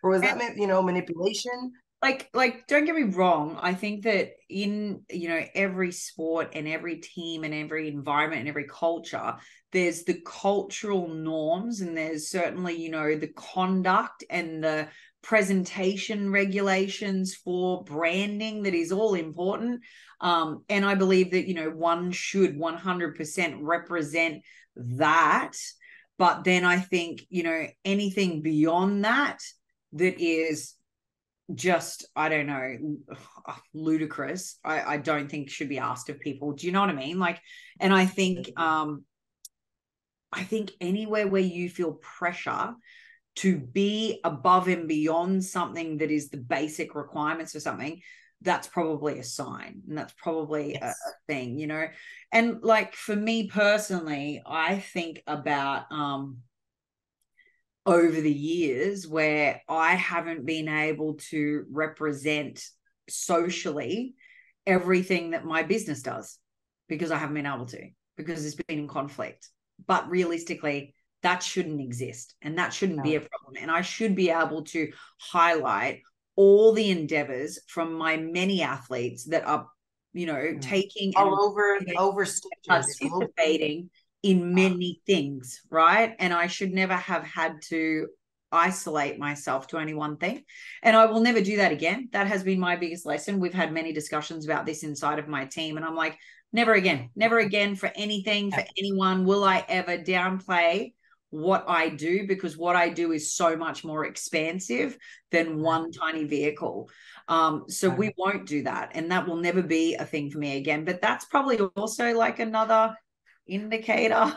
or was that, you know, manipulation? Like don't get me wrong, I think that in, you know, every sport and every team and every environment and every culture, there's the cultural norms, and there's certainly, you know, the conduct and the presentation regulations for branding that is all important. And I believe that, you know, one should 100% represent that. But then I think, you know, anything beyond that is just, I don't know, ludicrous, I don't think should be asked of people. Do you know what I mean? Like, and I think anywhere where you feel pressure to be above and beyond something that is the basic requirements for something, that's probably a sign, and that's probably a thing, you know. And like for me personally, I think about over the years where I haven't been able to represent socially everything that my business does, because I haven't been able to, because it's been in conflict. But realistically, that shouldn't exist, and that shouldn't be a problem. And I should be able to highlight all the endeavors from my many athletes that are, you know, taking all over stages, participating in many things, right? And I should never have had to isolate myself to any one thing. And I will never do that again. That has been my biggest lesson. We've had many discussions about this inside of my team, and I'm like, never again for anything, for anyone will I ever downplay what I do, because what I do is so much more expansive than one tiny vehicle. So we won't do that, and that will never be a thing for me again. But that's probably also like another indicator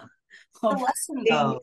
of lesson, though.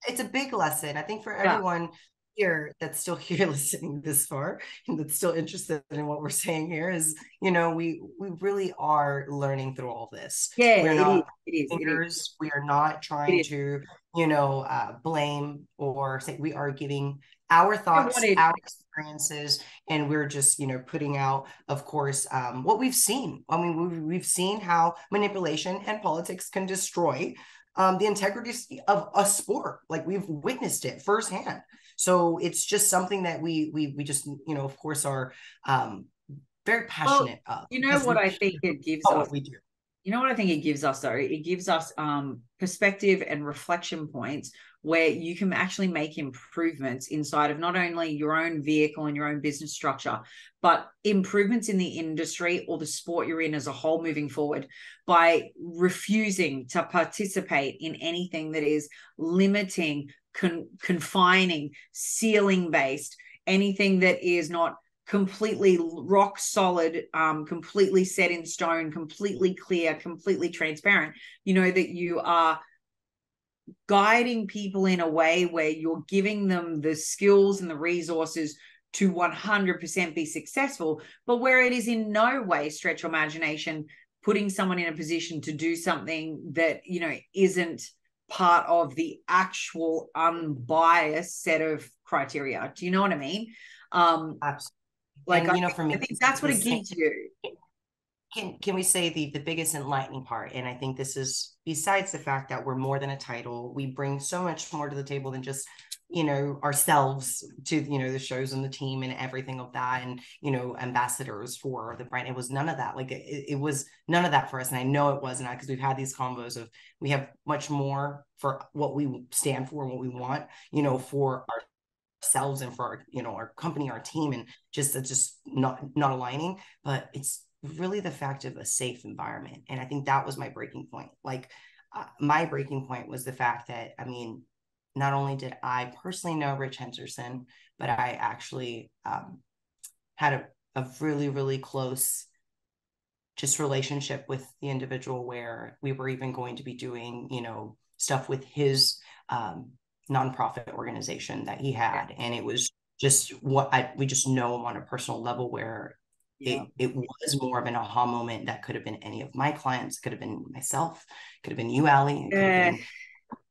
It's a big lesson, I think, for everyone here that's still here listening this far and that's still interested in what we're saying here, is, you know, we really are learning through all this. We're not fingers. We are not trying to, you know, blame or say. We are giving our thoughts, our experiences, and we're just, you know, putting out, of course, what we've seen. I mean, we've seen how manipulation and politics can destroy the integrity of a sport. Like, we've witnessed it firsthand. So it's just something that we just, you know, of course, are very passionate of. You know what I think it gives us? What we do. You know what I think it gives us, though? It gives us perspective and reflection points where you can actually make improvements inside of not only your own vehicle and your own business structure, but improvements in the industry or the sport you're in as a whole moving forward, by refusing to participate in anything that is limiting, confining, ceiling based, anything that is not completely rock solid, completely set in stone, completely clear, completely transparent. You know, that you are guiding people in a way where you're giving them the skills and the resources to 100% be successful, but where it is in no way, stretch your imagination, putting someone in a position to do something that, you know, isn't part of the actual unbiased set of criteria. Do you know what I mean? Absolutely. Like, and, you know, for me, I think that's what it gives you. Can we say the biggest enlightening part? And I think this is, besides the fact that we're more than a title, we bring so much more to the table than just, you know, ourselves to, you know, the shows and the team and everything of that, and, you know, ambassadors for the brand. It was none of that. Like, it was none of that for us. And I know it wasn't, because we've had these combos of, we have much more for what we stand for and what we want, you know, for ourselves and for our, you know, our company, our team, and just not aligning. But it's really the fact of a safe environment. And I think that was my breaking point. Like, my breaking point was the fact that, I mean, not only did I personally know Rich Henderson, but I actually had a really, really close just relationship with the individual, where we were even going to be doing, you know, stuff with his nonprofit organization that he had. And it was just we just know him on a personal level, where it was more of an aha moment that could have been any of my clients, could have been myself, could have been you, Allie, it could have been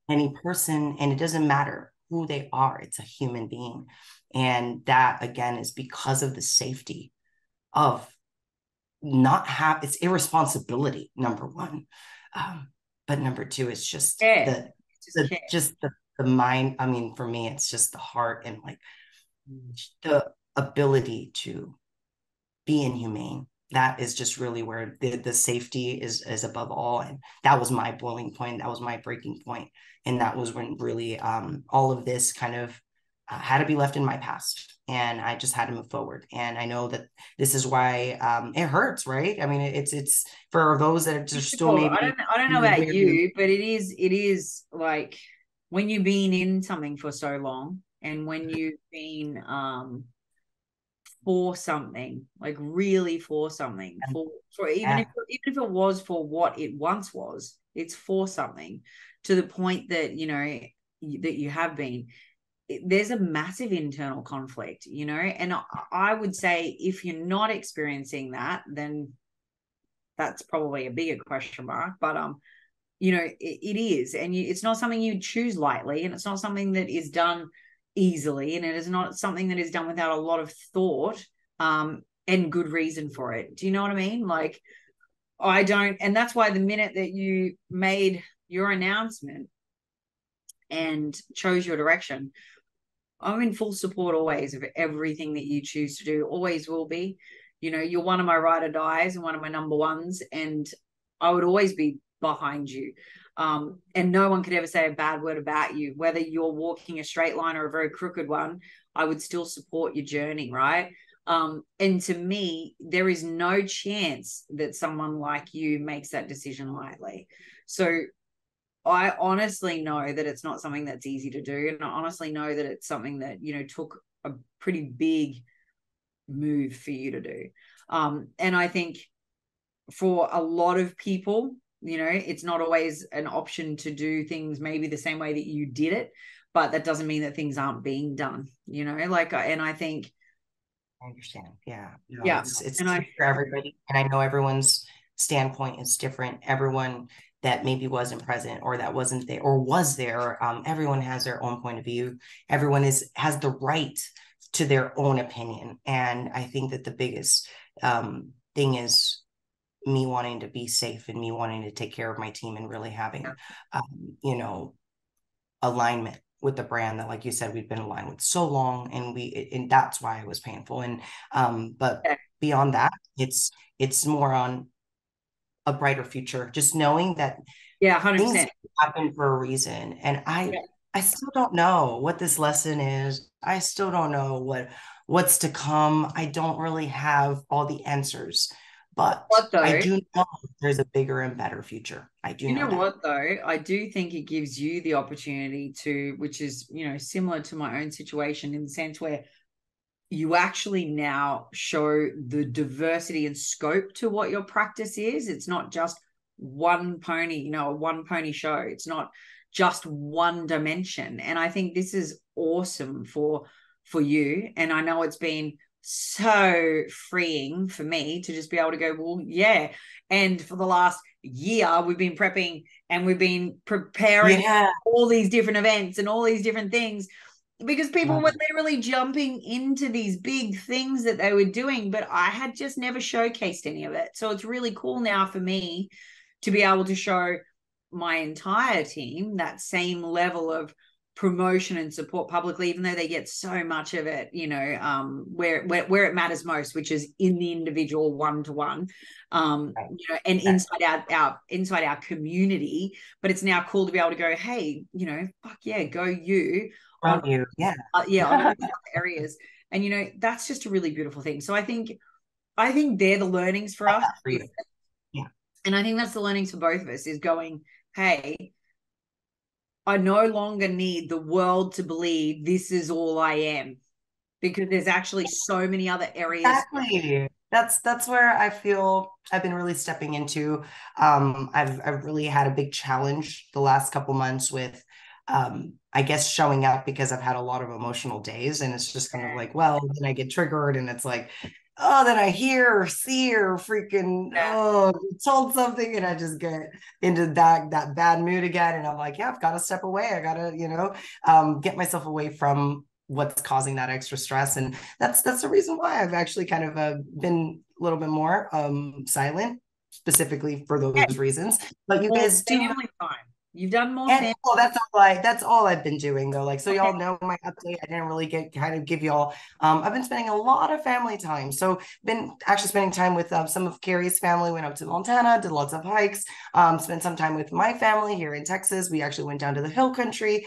any person. And it doesn't matter who they are, it's a human being. And that, again, is because of the safety of not have, it's irresponsibility, number one. But number two, it's just the mind. I mean, for me, it's just the heart and like the ability to be inhumane. That is just really where the safety is above all. And that was my blowing point. That was my breaking point. And that was when really all of this kind of had to be left in my past. And I just had to move forward. And I know that this is why it hurts, right? I mean, it's for those that are just still maybe. I don't know about you, but it is like when you've been in something for so long, and when you've been for something, like really for something, for even if it was for what it once was, it's for something, to the point that, you know, that you have been. there's a massive internal conflict, you know, and I would say if you're not experiencing that, then that's probably a bigger question mark. But you know, it is, and it's not something you choose lightly, and it's not something that is done easily, and it is not something that is done without a lot of thought and good reason for it. Do you know what I mean? Like, I don't, and that's why the minute that you made your announcement and chose your direction, I'm in full support always of everything that you choose to do, always will be. You know, you're one of my ride or dies and one of my number ones, and I would always be behind you. And no one could ever say a bad word about you, whether you're walking a straight line or a very crooked one. I would still support your journey, right? And to me, there is no chance that someone like you makes that decision lightly. So I honestly know that it's not something that's easy to do. And I honestly know that it's something that, you know, took a pretty big move for you to do. And I think for a lot of people, you know, it's not always an option to do things maybe the same way that you did it, but that doesn't mean that things aren't being done, you know, like, and I think. I understand. Yeah. No, Yeah. it's for everybody. And I know everyone's standpoint is different. Everyone that maybe wasn't present or that wasn't there or was there, everyone has their own point of view. Everyone has the right to their own opinion. And I think that the biggest thing is me wanting to be safe and me wanting to take care of my team and really having, you know, alignment with the brand that, like you said, we've been aligned with so long, and that's why it was painful. And but beyond that, it's more on a brighter future, just knowing that 100%. things happen for a reason. And I still don't know what this lesson is. I still don't know what's to come. I don't really have all the answers, but I do know there's a bigger and better future. I do know that. What though? I do think it gives you the opportunity to, which is, you know, similar to my own situation in the sense where you actually now show the diversity and scope to what your practice is. It's not just one pony, you know, a one pony show. It's not just one dimension. And I think this is awesome for you. And I know it's been so freeing for me to just be able to go, well, yeah. And for the last year, we've been prepping and we've been preparing all these different events and all these different things, because people were literally jumping into these big things that they were doing, but I had just never showcased any of it. So it's really cool now for me to be able to show my entire team that same level of promotion and support publicly, even though they get so much of it, you know, where it matters most, which is in the individual one-to-one, you know, and inside our community. But it's now cool to be able to go, hey, you know, fuck yeah, go you on you, on all these other areas. And you know, that's just a really beautiful thing. So I think they're the learnings for us. For you. Yeah. And I think that's the learnings for both of us, is going, hey, I no longer need the world to believe this is all I am, because there's actually so many other areas. Exactly. That's where I feel I've been really stepping into. I've really had a big challenge the last couple months with, I guess, showing up, because I've had a lot of emotional days, and it's just kind of like, well, then I get triggered, and it's like, oh, then I hear or see or freaking, told something, and I just get into that bad mood again. And I'm like, yeah, I've got to step away. I got to, you know, get myself away from what's causing that extra stress. And that's the reason why I've actually kind of been a little bit more silent, specifically for those reasons. But you guys do family time. You've done more. And that's all I've been doing though. Like, so y'all know my update. I didn't really give y'all. I've been spending a lot of family time. So been actually spending time with some of Carrie's family. Went up to Montana, did lots of hikes. Spent some time with my family here in Texas. We actually went down to the hill country.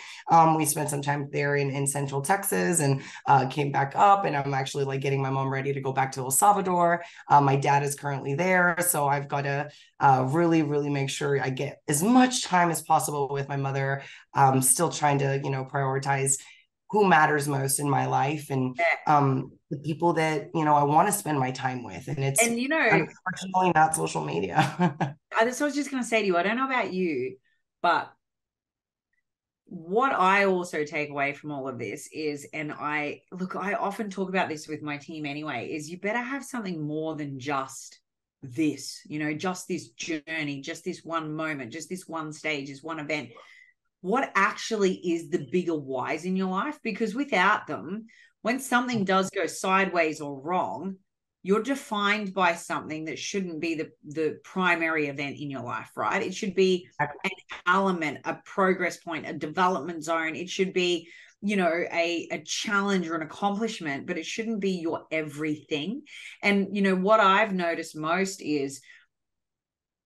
We spent some time there in Central Texas, and came back up. And I'm actually like getting my mom ready to go back to El Salvador. My dad is currently there, so I've got to really, really make sure I get as much time as possible with my mother. Still trying to, you know, prioritize who matters most in my life, and the people that, you know, I want to spend my time with. And it's, and you know, unfortunately not social media. That's what I was just going to say to you. I don't know about you, but what I also take away from all of this is, and I often talk about this with my team anyway, is you better have something more than just this, just this journey, just this one moment, just this one stage, this one event. What actually is the bigger whys in your life? Because without them, when something does go sideways or wrong, you're defined by something that shouldn't be the primary event in your life, right? It should be an element, a progress point, a development zone. It should be, a challenge or an accomplishment, but it shouldn't be your everything. And, what I've noticed most is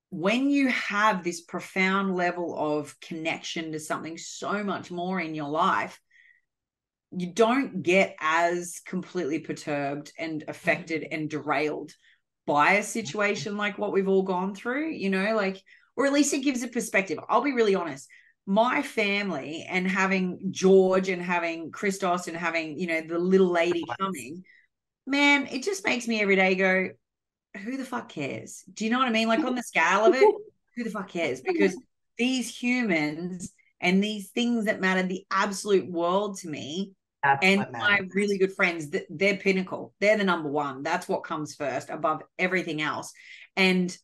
when you have this profound level of connection to something so much more in your life, you don't get as completely perturbed and affected and derailed by a situation like what we've all gone through, or at least it gives a perspective. I'll be really honest. My family and having George and having Christos and having, the little lady coming, man, it just makes me every day go, who the fuck cares? Do you know what I mean? Like on the scale of it, who the fuck cares? Because these humans and these things that matter the absolute world to me, and my really good friends, they're pinnacle. They're the number one. That's what comes first above everything else. And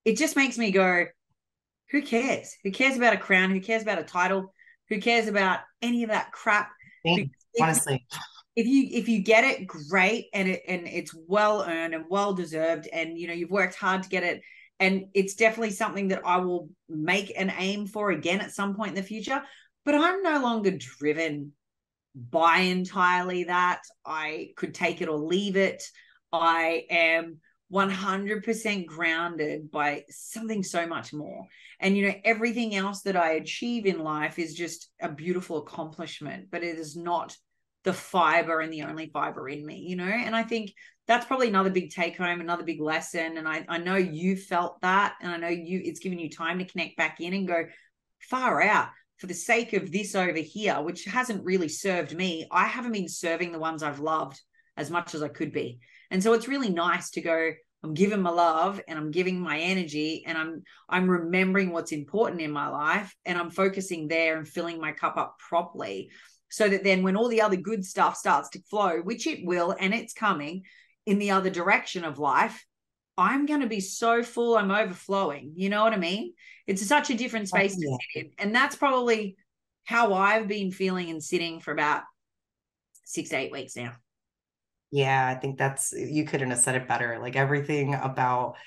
it just makes me go, who cares? Who cares about a crown? Who cares about a title? Who cares about any of that crap? Honestly. If you get it, great, and it's well earned and well deserved, and you've worked hard to get it, and it's definitely something that I will make an aim for again at some point in the future. But I'm no longer driven by entirely that. I could take it or leave it. I am 100% grounded by something so much more. And everything else that I achieve in life is just a beautiful accomplishment, but it is not the fiber and the only fiber in me, and I think that's probably another big take home, another big lesson. And I know you felt that, and I know it's given you time to connect back in and go, far out, for the sake of this over here, which hasn't really served me. I haven't been serving the ones I've loved as much as I could be. And so it's really nice to go, I'm giving my love and I'm giving my energy, and I'm remembering what's important in my life, and I'm focusing there and filling my cup up properly. So that then when all the other good stuff starts to flow, which it will, and it's coming in the other direction of life, I'm going to be so full, I'm overflowing. You know what I mean? It's such a different space to sit in. And that's probably how I've been feeling and sitting for about 6 to 8 weeks now. Yeah, I think you couldn't have said it better. Like everything about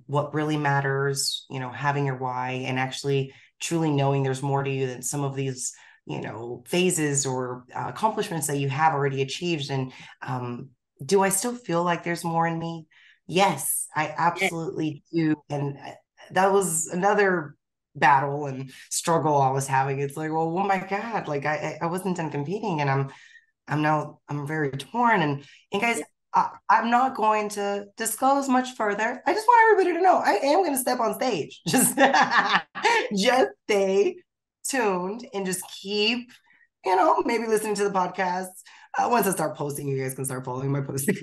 what really matters, having your why, and actually truly knowing there's more to you than some of these phases or accomplishments that you have already achieved. And do I still feel like there's more in me? Yes, I absolutely do. And that was another battle and struggle I was having. It's like, well, oh my God, like I wasn't done competing, and I'm very torn. And guys, I'm not going to disclose much further. I just want everybody to know I am going to step on stage. Just stay tuned and just keep, maybe listening to the podcasts. Once I start posting, you guys can start following my posting,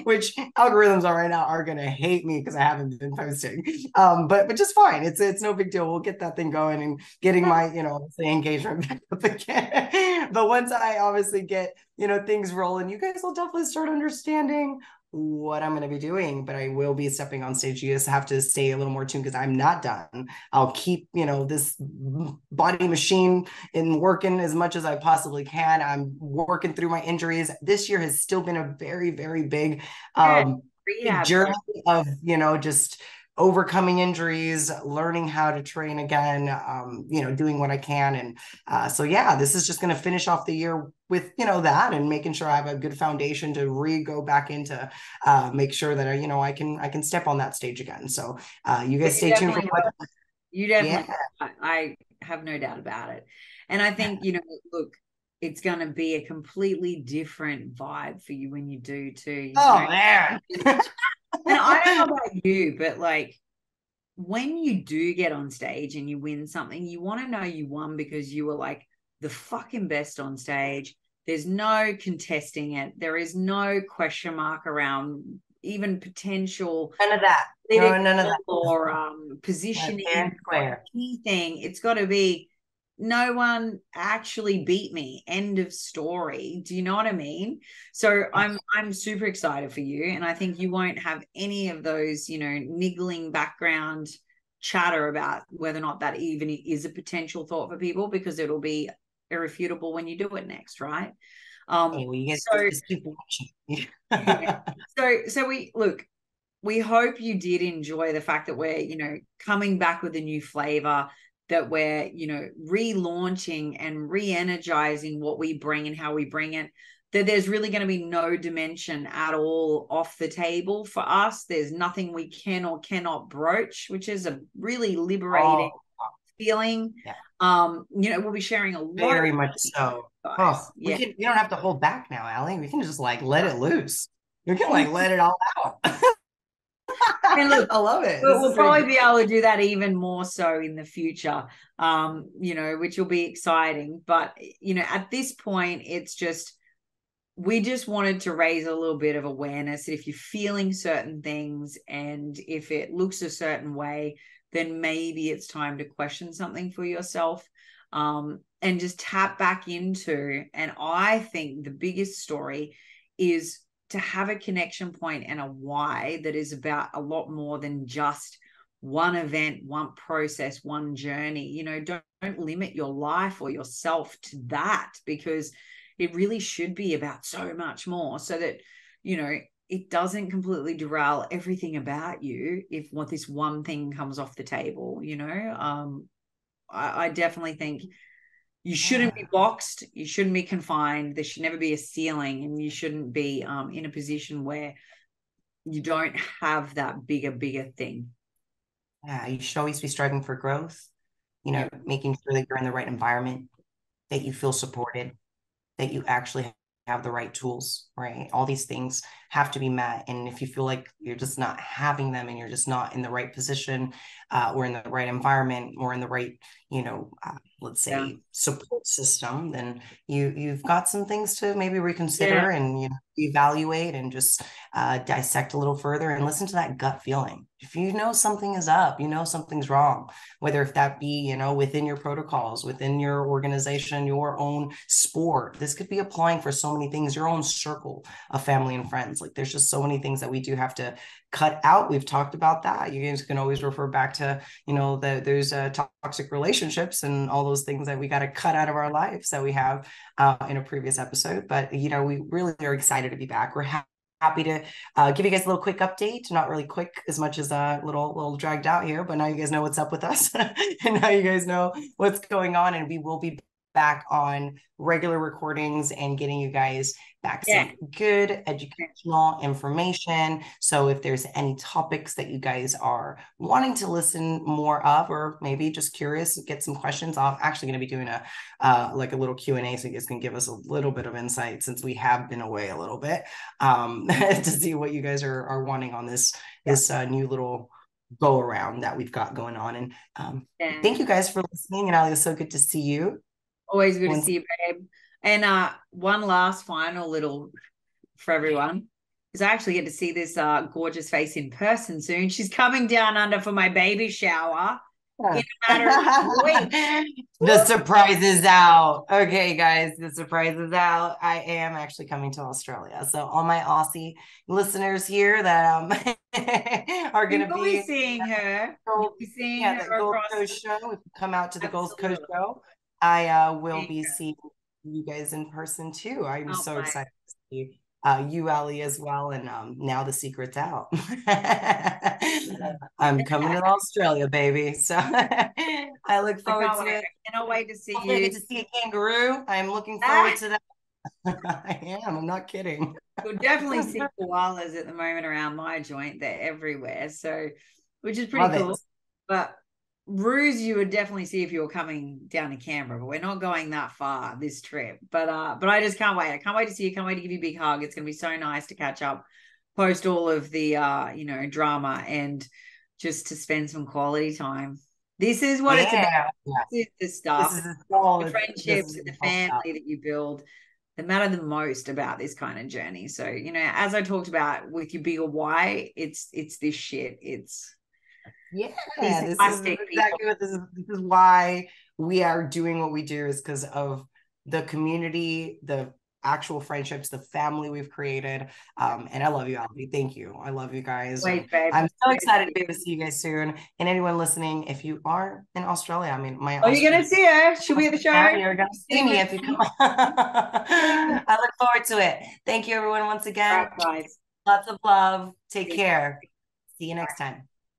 which algorithms are right now are going to hate me because I haven't been posting. But just fine. It's no big deal. We'll get that thing going and getting my, engagement back up again. But once I obviously get, things rolling, you guys will definitely start understanding what I'm going to be doing. But I will be stepping on stage. You just have to stay a little more tuned because I'm not done. I'll keep, this body machine in working as much as I possibly can. I'm working through my injuries. This year has still been a very, very big journey of, just overcoming injuries, learning how to train again, doing what I can. And so, yeah, this is just going to finish off the year with, that, and making sure I have a good foundation to go back into, make sure that, I can step on that stage again. So you guys stay tuned for what you definitely, I have no doubt about it. And I think, look, it's going to be a completely different vibe for you when you do too. Man. And I don't know about you, but like when you do get on stage and you win something, you want to know you won because you were like the fucking best on stage. There's no contesting it. There is no question mark around even potential. None of that. None of that. Or positioning or anything. It's got to be, no one actually beat me. End of story. Do you know what I mean? So I'm super excited for you, and I think you won't have any of those, you know, niggling background chatter about whether or not that even is a potential thought for people, because it'll be irrefutable when you do it next, right? Hey, well, you guys So just keep watching. yeah. So we hope you did enjoy the fact that we're, you know, coming back with a new flavor, that we're, you know, relaunching and re-energizing what we bring and how we bring it, that there's really going to be no dimension at all off the table for us. There's nothing we can or cannot broach, which is a really liberating feeling. Yeah. You know, we'll be sharing a lot Very of much so. guys. We don't have to hold back now, Allie. We can just like let it loose. We can like let it all out. And look, I love it. We'll probably be able to do that even more so in the future, you know, which will be exciting. But, you know, at this point, it's just, we just wanted to raise a little bit of awareness that if you're feeling certain things and if it looks a certain way, then maybe it's time to question something for yourself, and just tap back into. And I think the biggest story is to have a connection point and a why that is about a lot more than just one event, one process, one journey. You know, don't limit your life or yourself to that, because it really should be about so much more, so that, you know, it doesn't completely derail everything about you if what this one thing comes off the table, you know. I definitely think you shouldn't be boxed, you shouldn't be confined, there should never be a ceiling, and you shouldn't be in a position where you don't have that bigger thing. Yeah, you should always be striving for growth, you know, making sure that you're in the right environment, that you feel supported, that you actually have the right tools, right? All these things have to be met. And if you feel like you're just not having them and you're just not in the right position, or in the right environment, or in the right, you know, let's say support system, then you've got some things to maybe reconsider and, you know, evaluate and just dissect a little further and listen to that gut feeling. If you know something is up, you know something's wrong, whether if that be, you know, within your protocols, within your organization, your own sport. This could be applying for so many things, your own circle of family and friends. Like there's just so many things that we do have to cut out. We've talked about that. You guys can always refer back to, you know, there's toxic relationships and all those things that we got to cut out of our lives that we have in a previous episode. But, you know, we really are excited to be back. We're happy to give you guys a little quick update. Not really quick as much as a little dragged out here, but now you guys know what's up with us. And now you guys know what's going on, and we will be back on regular recordings and getting you guys back some good educational information. So if there's any topics that you guys are wanting to listen more of, or maybe just curious, get some questions, I'm actually going to be doing like a little Q&A, so you guys can give us a little bit of insight, since we have been away a little bit, to see what you guys are wanting on this new little go around that we've got going on. And thank you guys for listening. And Ali, it's so good to see you. Always good to see you, babe. And one last final little for everyone is I actually get to see this gorgeous face in person soon. She's coming down under for my baby shower in a matter of weeks. The surprise is out. Okay, guys, the surprise is out. I am actually coming to Australia. So all my Aussie listeners here that are going to be seeing her. The Gold Coast show. If you come out to the Gold Coast show, I will be seeing you guys in person too. I'm so excited to see you, Ali, as well. And now the secret's out. I'm coming to Australia, baby. So I look forward to it. I cannot wait to see you. I get to see a kangaroo. I'm looking forward to that. I am. I'm not kidding. You'll definitely see koalas at the moment around my joint. They're everywhere. So, which is pretty cool. But roos you would definitely see if you were coming down to Canberra, but we're not going that far this trip. But I just can't wait. I can't wait to see you. Can't wait to give you a big hug. It's gonna be so nice to catch up post all of the you know, drama, and just to spend some quality time. This is what it's about. This is the stuff. The friendships and the family that you build that matter the most about this kind of journey. So, you know, as I talked about with your bigger why, it's this shit. Yeah, These this is plastic exactly people. what this is. This is why we are doing what we do, is because of the community, the actual friendships, the family we've created. And I love you, Albie. Thank you. I love you guys. Wait, And babe. I'm so excited to be able to see you guys soon. And anyone listening, if you are in Australia, I mean, my Are you going to see her? She'll be at the show. you're going to see me if you come. I look forward to it. Thank you, everyone, once again. Right, guys. Lots of love. Take care. See you next time.